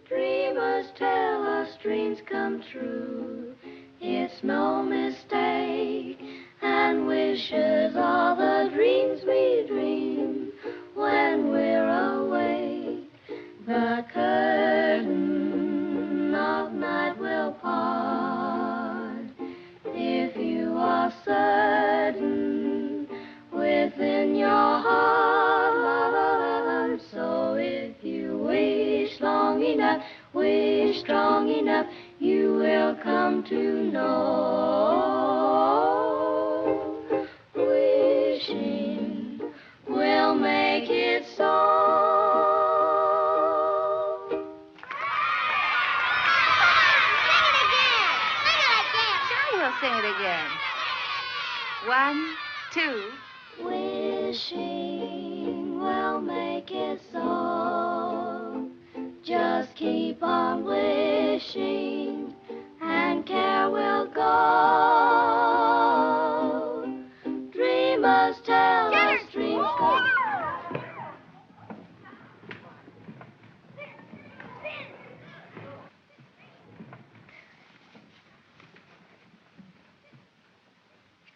Dreamers tell us dreams come true. It's no mistake, and wishes are the dreams we dream when we're awake. The curtain of night will part if you are certain within your heart. So if you wish strong enough, you will come to know. Wishing will make it so. We'll sing it again. 1, 2. Wishing will make it so. Just keep on wishing, and care will go. Dreamers tell us dreams come.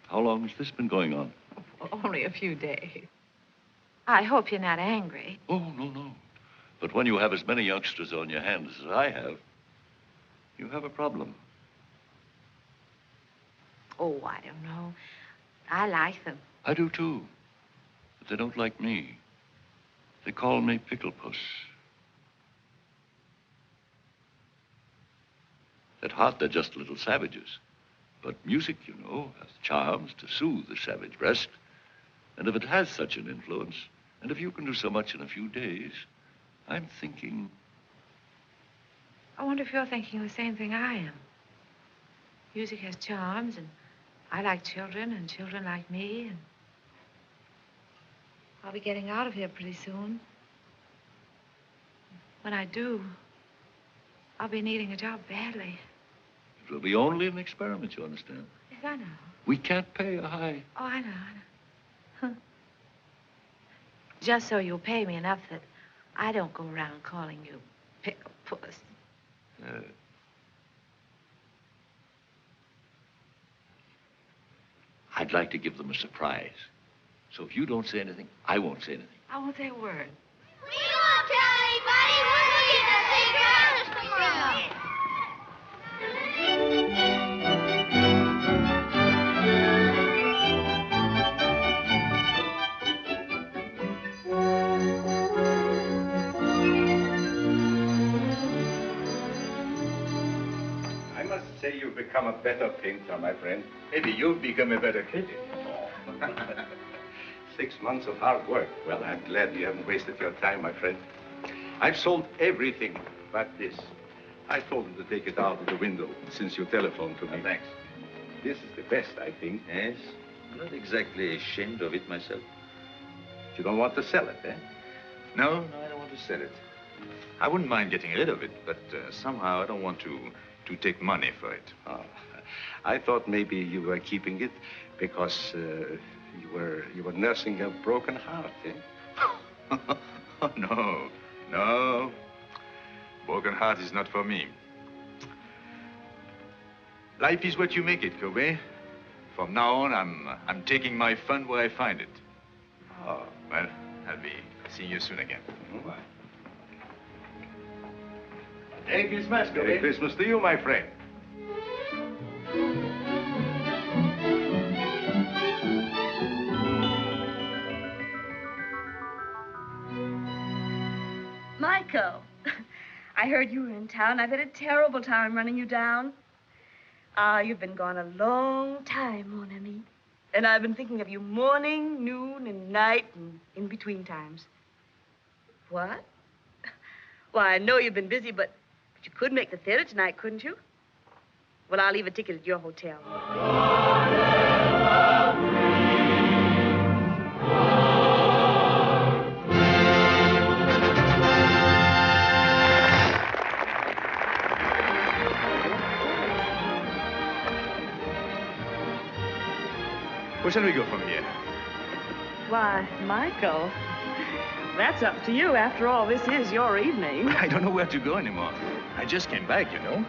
How long has this been going on? Only a few days. I hope you're not angry. Oh, no. But when you have as many youngsters on your hands as I have, you have a problem. Oh, I don't know. I like them. I do, too. But they don't like me. They call me Pickle Puss. At heart, they're just little savages. But music, you know, has charms to soothe the savage breast. And if it has such an influence, and if you can do so much in a few days, I'm thinking... I wonder if you're thinking the same thing I am. Music has charms, and I like children, and children like me, and I'll be getting out of here pretty soon. When I do, I'll be needing a job badly. It will be only an experiment, you understand? Yes, I know. We can't pay a high... Oh, I know. Just so you'll pay me enough that I don't go around calling you Pickle Puss. I'd like to give them a surprise. So if you don't say anything, I won't say anything. I won't say a word. We won't tell anybody. We'll leave the secret tomorrow. I must say you've become a better painter, my friend. Maybe you've become a better critic. 6 months of hard work. Well, I'm glad you haven't wasted your time, my friend. I've sold everything but this. I told him to take it out of the window since you telephoned to me. Thanks. This is the best, I think. Yes? I'm not exactly ashamed of it myself. You don't want to sell it, eh? No, I don't want to sell it. I wouldn't mind getting rid of it, but somehow I don't want to take money for it. Oh, I thought maybe you were keeping it because you were nursing a broken heart, eh? Oh, no. Broken heart is not for me. Life is what you make it, Kobe. From now on, I'm taking my fun where I find it. Oh. Well, I'll be seeing you soon again. Mm-hmm. Bye. Merry Christmas, Kobe. Merry Christmas to you, my friend. Michael, I heard you were in town. I've had a terrible time running you down. You've been gone a long time, mon ami. And I've been thinking of you morning, noon, and night, and in between times. What? Well, I know you've been busy, but You could make the theater tonight, couldn't you? Well, I'll leave a ticket at your hotel. Where shall we go from here? Why, Michael, that's up to you. After all, this is your evening. I don't know where to go anymore. I just came back, you know.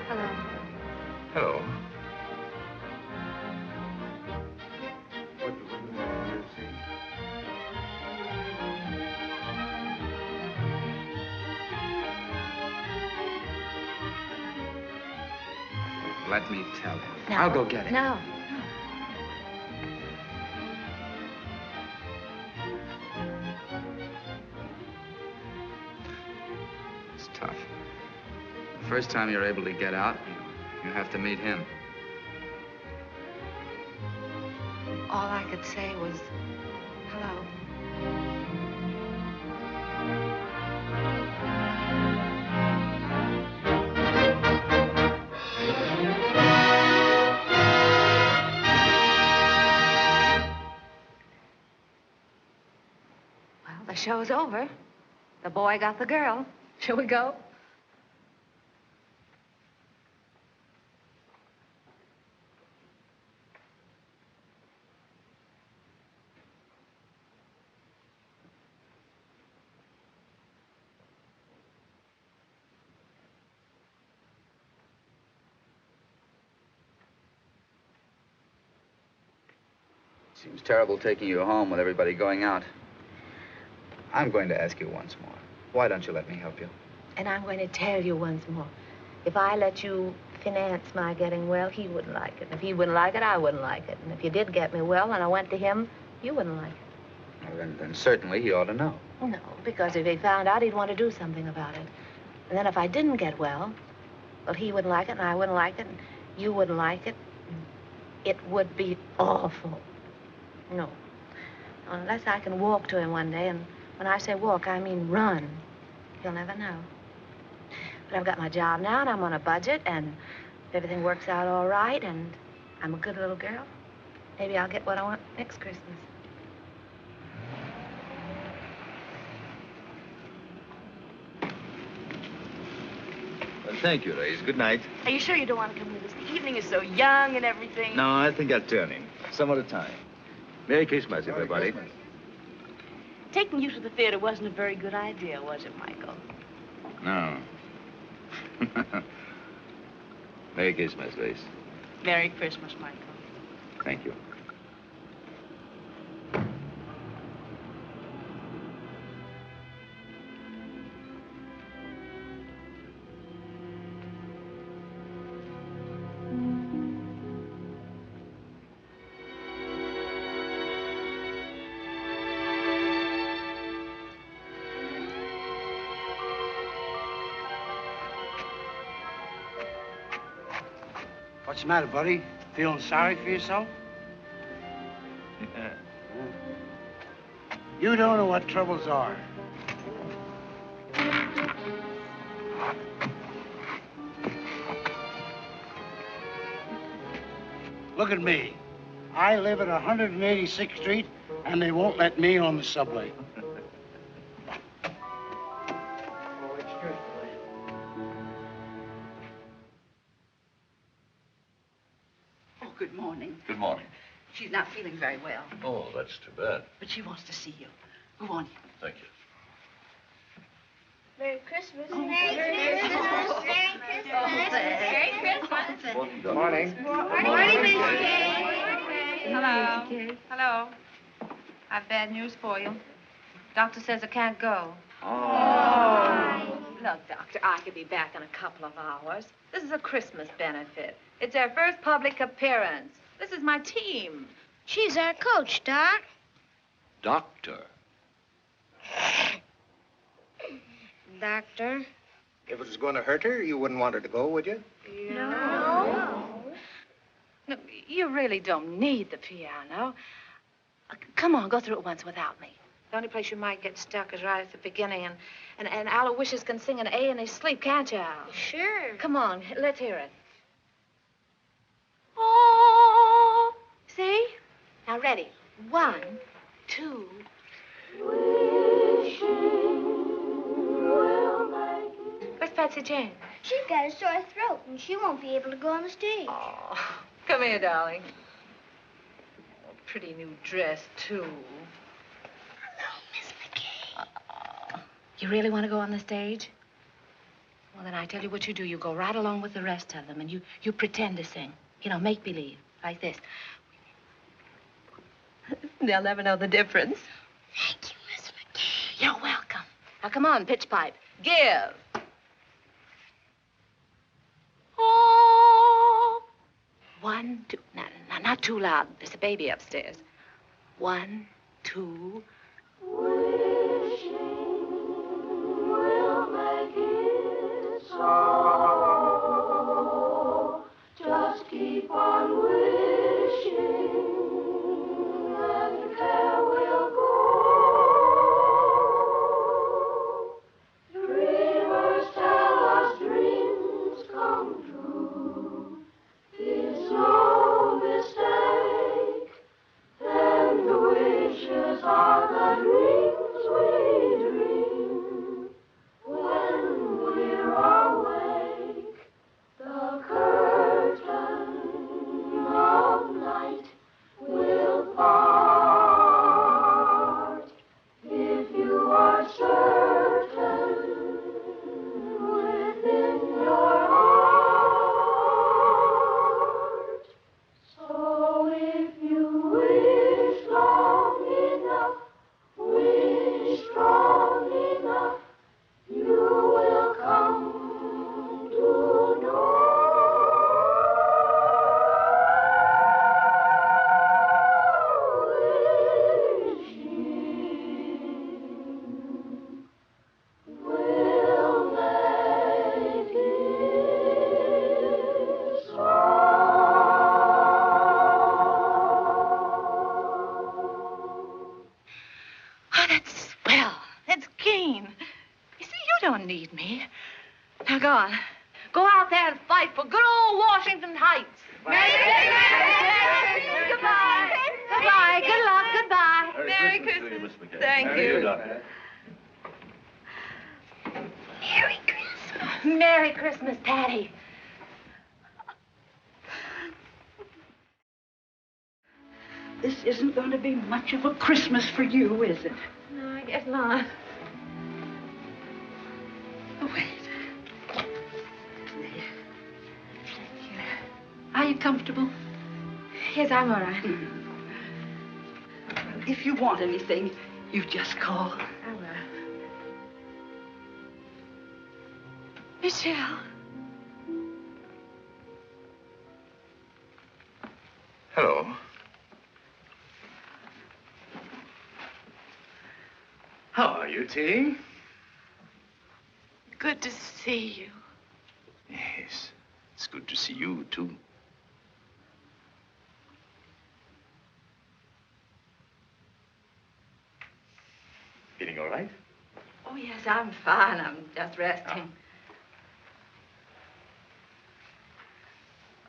Hello. Hello. Let me tell him. No. I'll go get him. No. It's tough. The first time you're able to get out, you have to meet him. All I could say was, hello. Well, the show's over. The boy got the girl. Shall we go? Seems terrible taking you home with everybody going out. I'm going to ask you once more. Why don't you let me help you? And I'm going to tell you once more. If I let you finance my getting well, he wouldn't like it. If he wouldn't like it, I wouldn't like it. And if you did get me well and I went to him, you wouldn't like it. Well, then certainly he ought to know. No, because if he found out, he'd want to do something about it. And then if I didn't get well, he wouldn't like it, and I wouldn't like it, and you wouldn't like it. It would be awful. No. Unless I can walk to him one day, and when I say walk, I mean run. He'll never know. But I've got my job now, and I'm on a budget, and if everything works out all right, and I'm a good little girl, maybe I'll get what I want next Christmas. Well, thank you, Reyes. Good night. Are you sure you don't want to come with us? The evening is so young and everything. No, I think I'll turn in. Some other time. Merry Christmas, everybody. Taking you to the theater wasn't a very good idea, was it, Michael? No. Merry Christmas, Reyes. Merry Christmas, Michael. Thank you. What's the matter, buddy? Feeling sorry for yourself? You don't know what troubles are. Look at me. I live at 186th Street, and they won't let me on the subway. Good morning. Good morning. She's not feeling very well, Oh, that's too bad. but she wants to see you. Go on. Thank you. Merry Christmas. Oh, Merry Christmas. Merry Christmas. Morning. Morning, Mr. Kay. Hello. Hello. I've bad news for you. Doctor says I can't go. Oh. Look, Doctor, I could be back in a couple of hours. This is a Christmas benefit. It's our first public appearance. This is my team. She's our coach, Doc. Doctor. Doctor, If it was going to hurt her, you wouldn't want her to go, would you? No. No, you really don't need the piano. Come on, go through it once without me. The only place you might get stuck is right at the beginning, and Aloysius can sing an A in his sleep, can't you, Al? Sure. Come on, let's hear it. Oh, see? Now, ready. 1, 2. Where's Patsy Jane? She's got a sore throat, and she won't be able to go on the stage. Oh, come here, darling. Oh, pretty new dress, too. Hello, Miss McCarey. You really want to go on the stage? Well, then I tell you what you do. You go right along with the rest of them, and you pretend to sing. You know, make believe, like this. They'll never know the difference. Thank you, Miss McCarey. You're welcome. Now, come on, pitch pipe. Give. Oh. 1, 2. No, not too loud. There's a baby upstairs. 1, 2. Wishing will make it so. Just keep on wishing, and care will go. Dreamers tell us dreams come true. It's no mistake. And the wishes are the dreams we dream when we're awake. The curtain of night will part if you are certain within your heart. So if you wish long enough, wish strong enough, you will come to know. Will make it so. Oh, that's swell. That's keen. You see, you don't need me. Now, go on. Go out there and fight for good old Washington Heights. Goodbye. Goodbye. Good luck. Goodbye. Merry Christmas to you, Miss McCarey. Thank How are you. Doctor? Merry Christmas. Merry Christmas, Patty. This isn't going to be much of a Christmas for you, is it? No, I guess not. Oh, wait. Are you comfortable? Yes, I'm all right. If you want anything, you just call. I will. Michelle. Hello. How are you, T? Good to see you. Yes, it's good to see you, too. Feeling all right? Oh, yes, I'm fine. I'm just resting.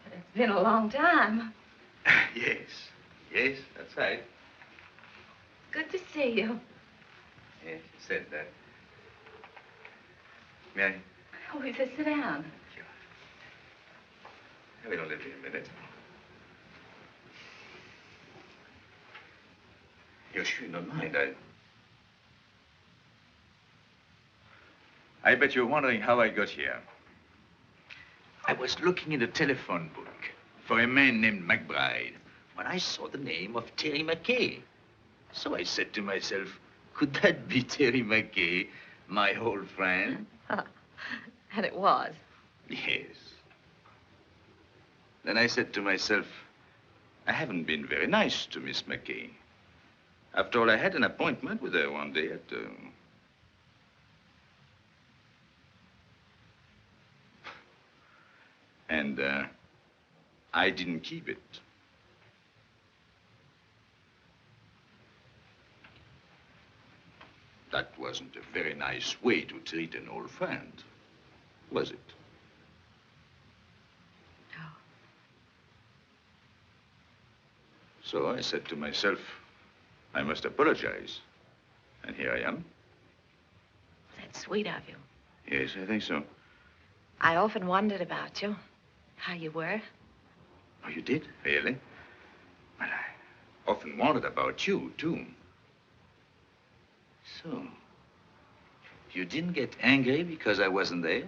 But it's been a long time. Yes, yes, that's right. Good to see you. Yes, you said that. May I? Oh, we just sit down. I will only be a minute. You're sure you don't mind, I bet you're wondering how I got here. I was looking in the telephone book for a man named McBride when I saw the name of Terry McCay. So I said to myself, could that be Terry McCay, my old friend? And it was. Yes. Then I said to myself, I haven't been very nice to Miss McCay. After all, I had an appointment with her one day at... And I didn't keep it. That wasn't a very nice way to treat an old friend, was it? No. So I said to myself, I must apologize. And here I am. That's sweet of you. Yes, I think so. I often wondered about you, how you were. Oh, you did? Really? Well, I often wondered about you, too. So, you didn't get angry because I wasn't there?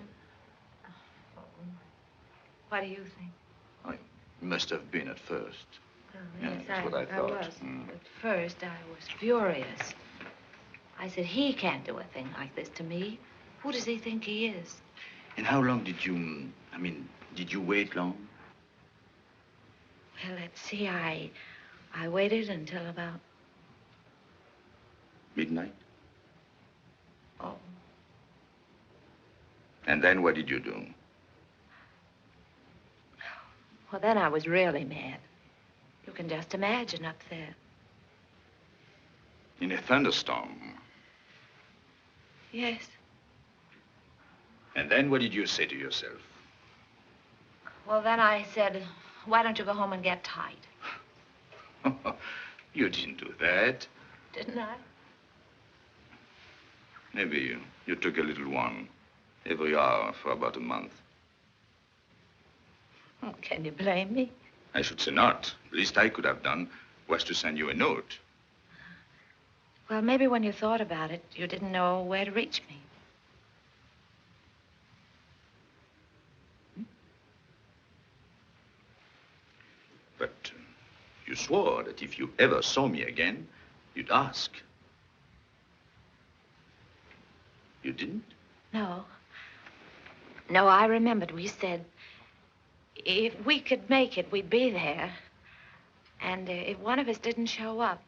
What do you think? I must have been at first. Oh, Yeah, yes, that's what I thought. was. At first, I was furious. I said, he can't do a thing like this to me. Who does he think he is? And how long did you, did you wait long? Well, let's see, I waited until about... Midnight? Oh. And then what did you do? Well, then I was really mad. You can just imagine up there. In a thunderstorm? Yes. And then what did you say to yourself? Well, then I said, why don't you go home and get tight? You didn't do that. Didn't I? Maybe you took a little one every hour for about a month. Can you blame me? I should say not. The least I could have done was to send you a note. Well, maybe when you thought about it, you didn't know where to reach me. But you swore that if you ever saw me again, you'd ask. You didn't? No. No, I remembered we said if we could make it, we'd be there. And if one of us didn't show up,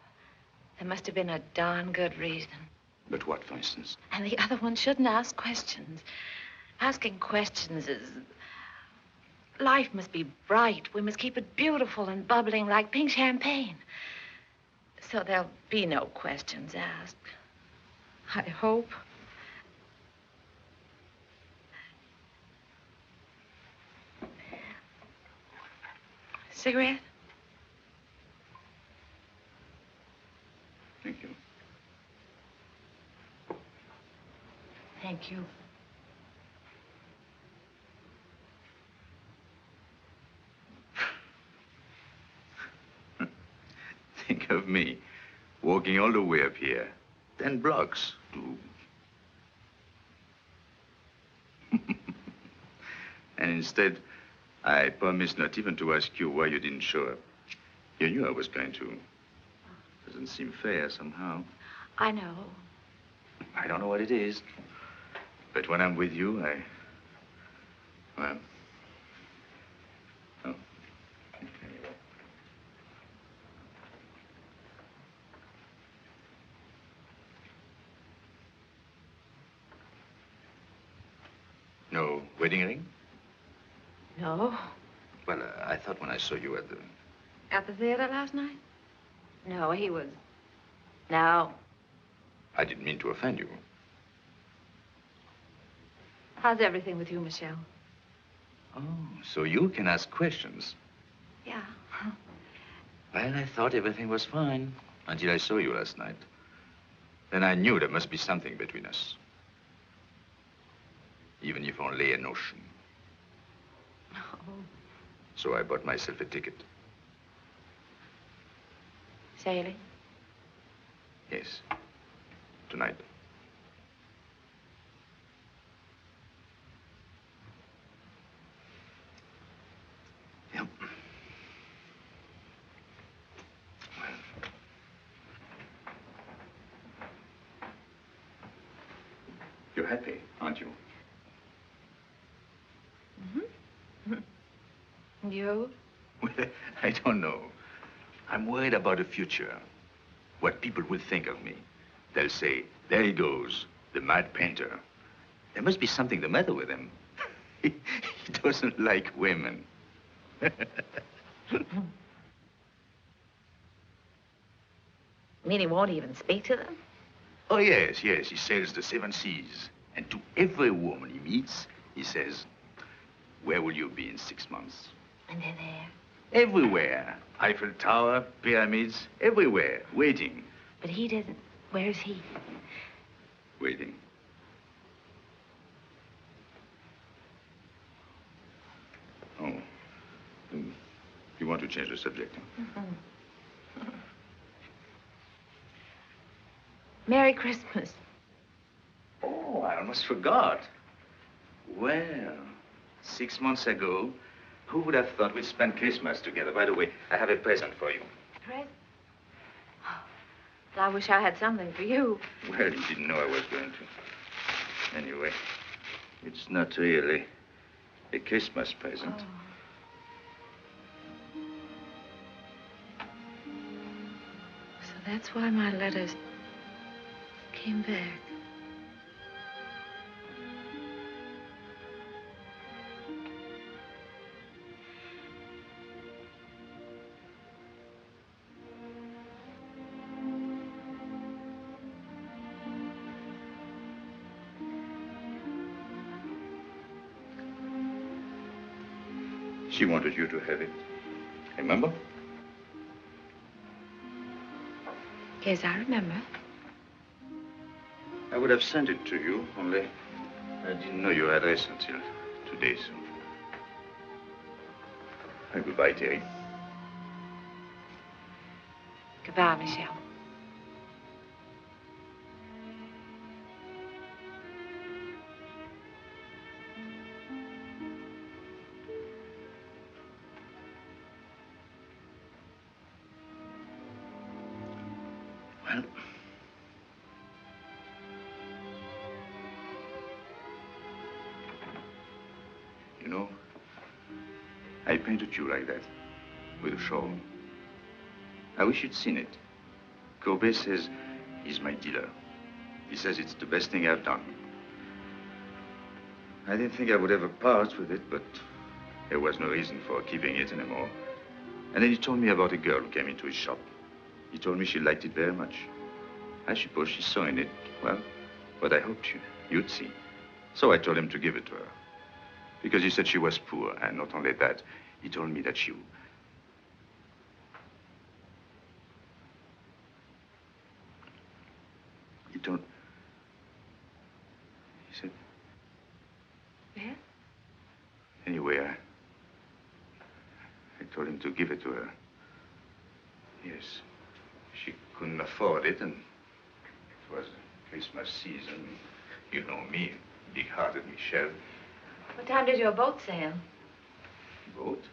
there must have been a darn good reason. But what, for instance? And the other one shouldn't ask questions. Asking questions is... Life must be bright. We must keep it beautiful and bubbling like pink champagne. So there'll be no questions asked. I hope. Cigarette? Thank you. Thank you. Think of me, walking all the way up here, 10 blocks to... And instead, I promised not even to ask you why you didn't show up. You knew I was going to. Doesn't seem fair somehow. I know. I don't know what it is. But when I'm with you, well... Oh. No wedding ring? No. Well, I thought when I saw you at the... At the theater last night? No, he was... No. I didn't mean to offend you. How's everything with you, Michelle? Oh, so you can ask questions. Yeah. Well, I thought everything was fine until I saw you last night. Then I knew there must be something between us. Even if only a notion. Oh. So I bought myself a ticket. Sailing? Yes. Tonight. Yep. Well. You're happy, aren't you? Mm-hmm. You? Well, I don't know. I'm worried about the future. What people will think of me. They'll say, there he goes, the mad painter. There must be something the matter with him. He doesn't like women. You mean he won't even speak to them? Oh, yes, yes. He sails the 7 seas. And to every woman he meets, he says, where will you be in 6 months? And they're there. Everywhere. Eiffel Tower, pyramids, everywhere, waiting. But he doesn't. Where's he? Waiting. Oh. You want to change the subject? Huh? Mm-hmm. Merry Christmas. Oh, I almost forgot. Well, 6 months ago, who would have thought we'd spend Christmas together? By the way, I have a present for you. Present? Well, I wish I had something for you. Well, you didn't know I was going to. Anyway, it's not really a Christmas present. Oh. So that's why my letters came back. She wanted you to have it. Remember? Yes, I remember. I would have sent it to you, only I didn't know your address until today, so. Goodbye, Terry. Goodbye, Michelle. Well, you know, I painted you like that, with a shawl. I wish you'd seen it. Courbet says he's my dealer. He says it's the best thing I've done. I didn't think I would ever part with it, but there was no reason for keeping it anymore. And then he told me about a girl who came into his shop. He told me she liked it very much. I suppose she saw in it, well, what I hoped you'd see. So I told him to give it to her. Because he said she was poor, and not only that, he told me that you... He told... He said... Yeah? Anyway, I told him to give it to her. Yes. She couldn't afford it, and it was Christmas season. You know me, big-hearted Michel. What time did your boat sail? Boat?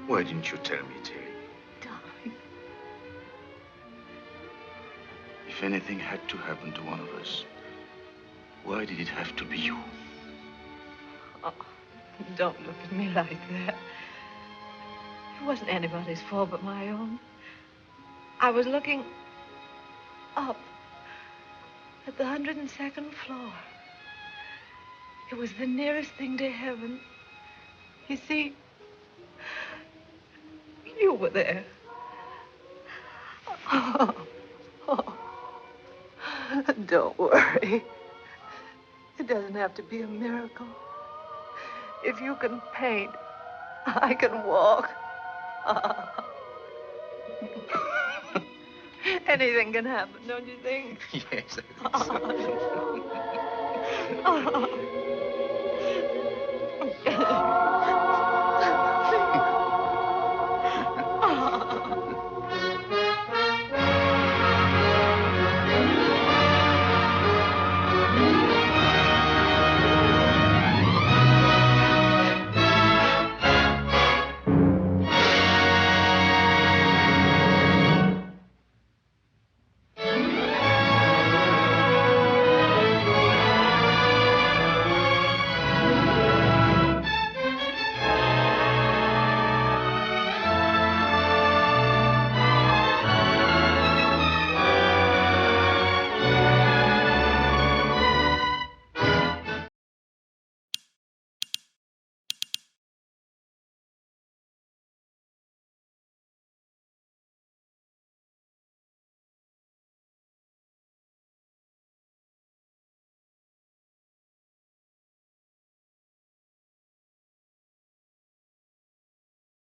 Why didn't you tell me, Terry? Darling. If anything had to happen to one of us, why did it have to be you? Oh, don't look at me like that. It wasn't anybody's fault but my own. I was looking up at the 102nd floor. It was the nearest thing to heaven. You see, you were there. Oh. Don't worry. It doesn't have to be a miracle. If you can paint, I can walk. Anything can happen, don't you think? Yes, I think so.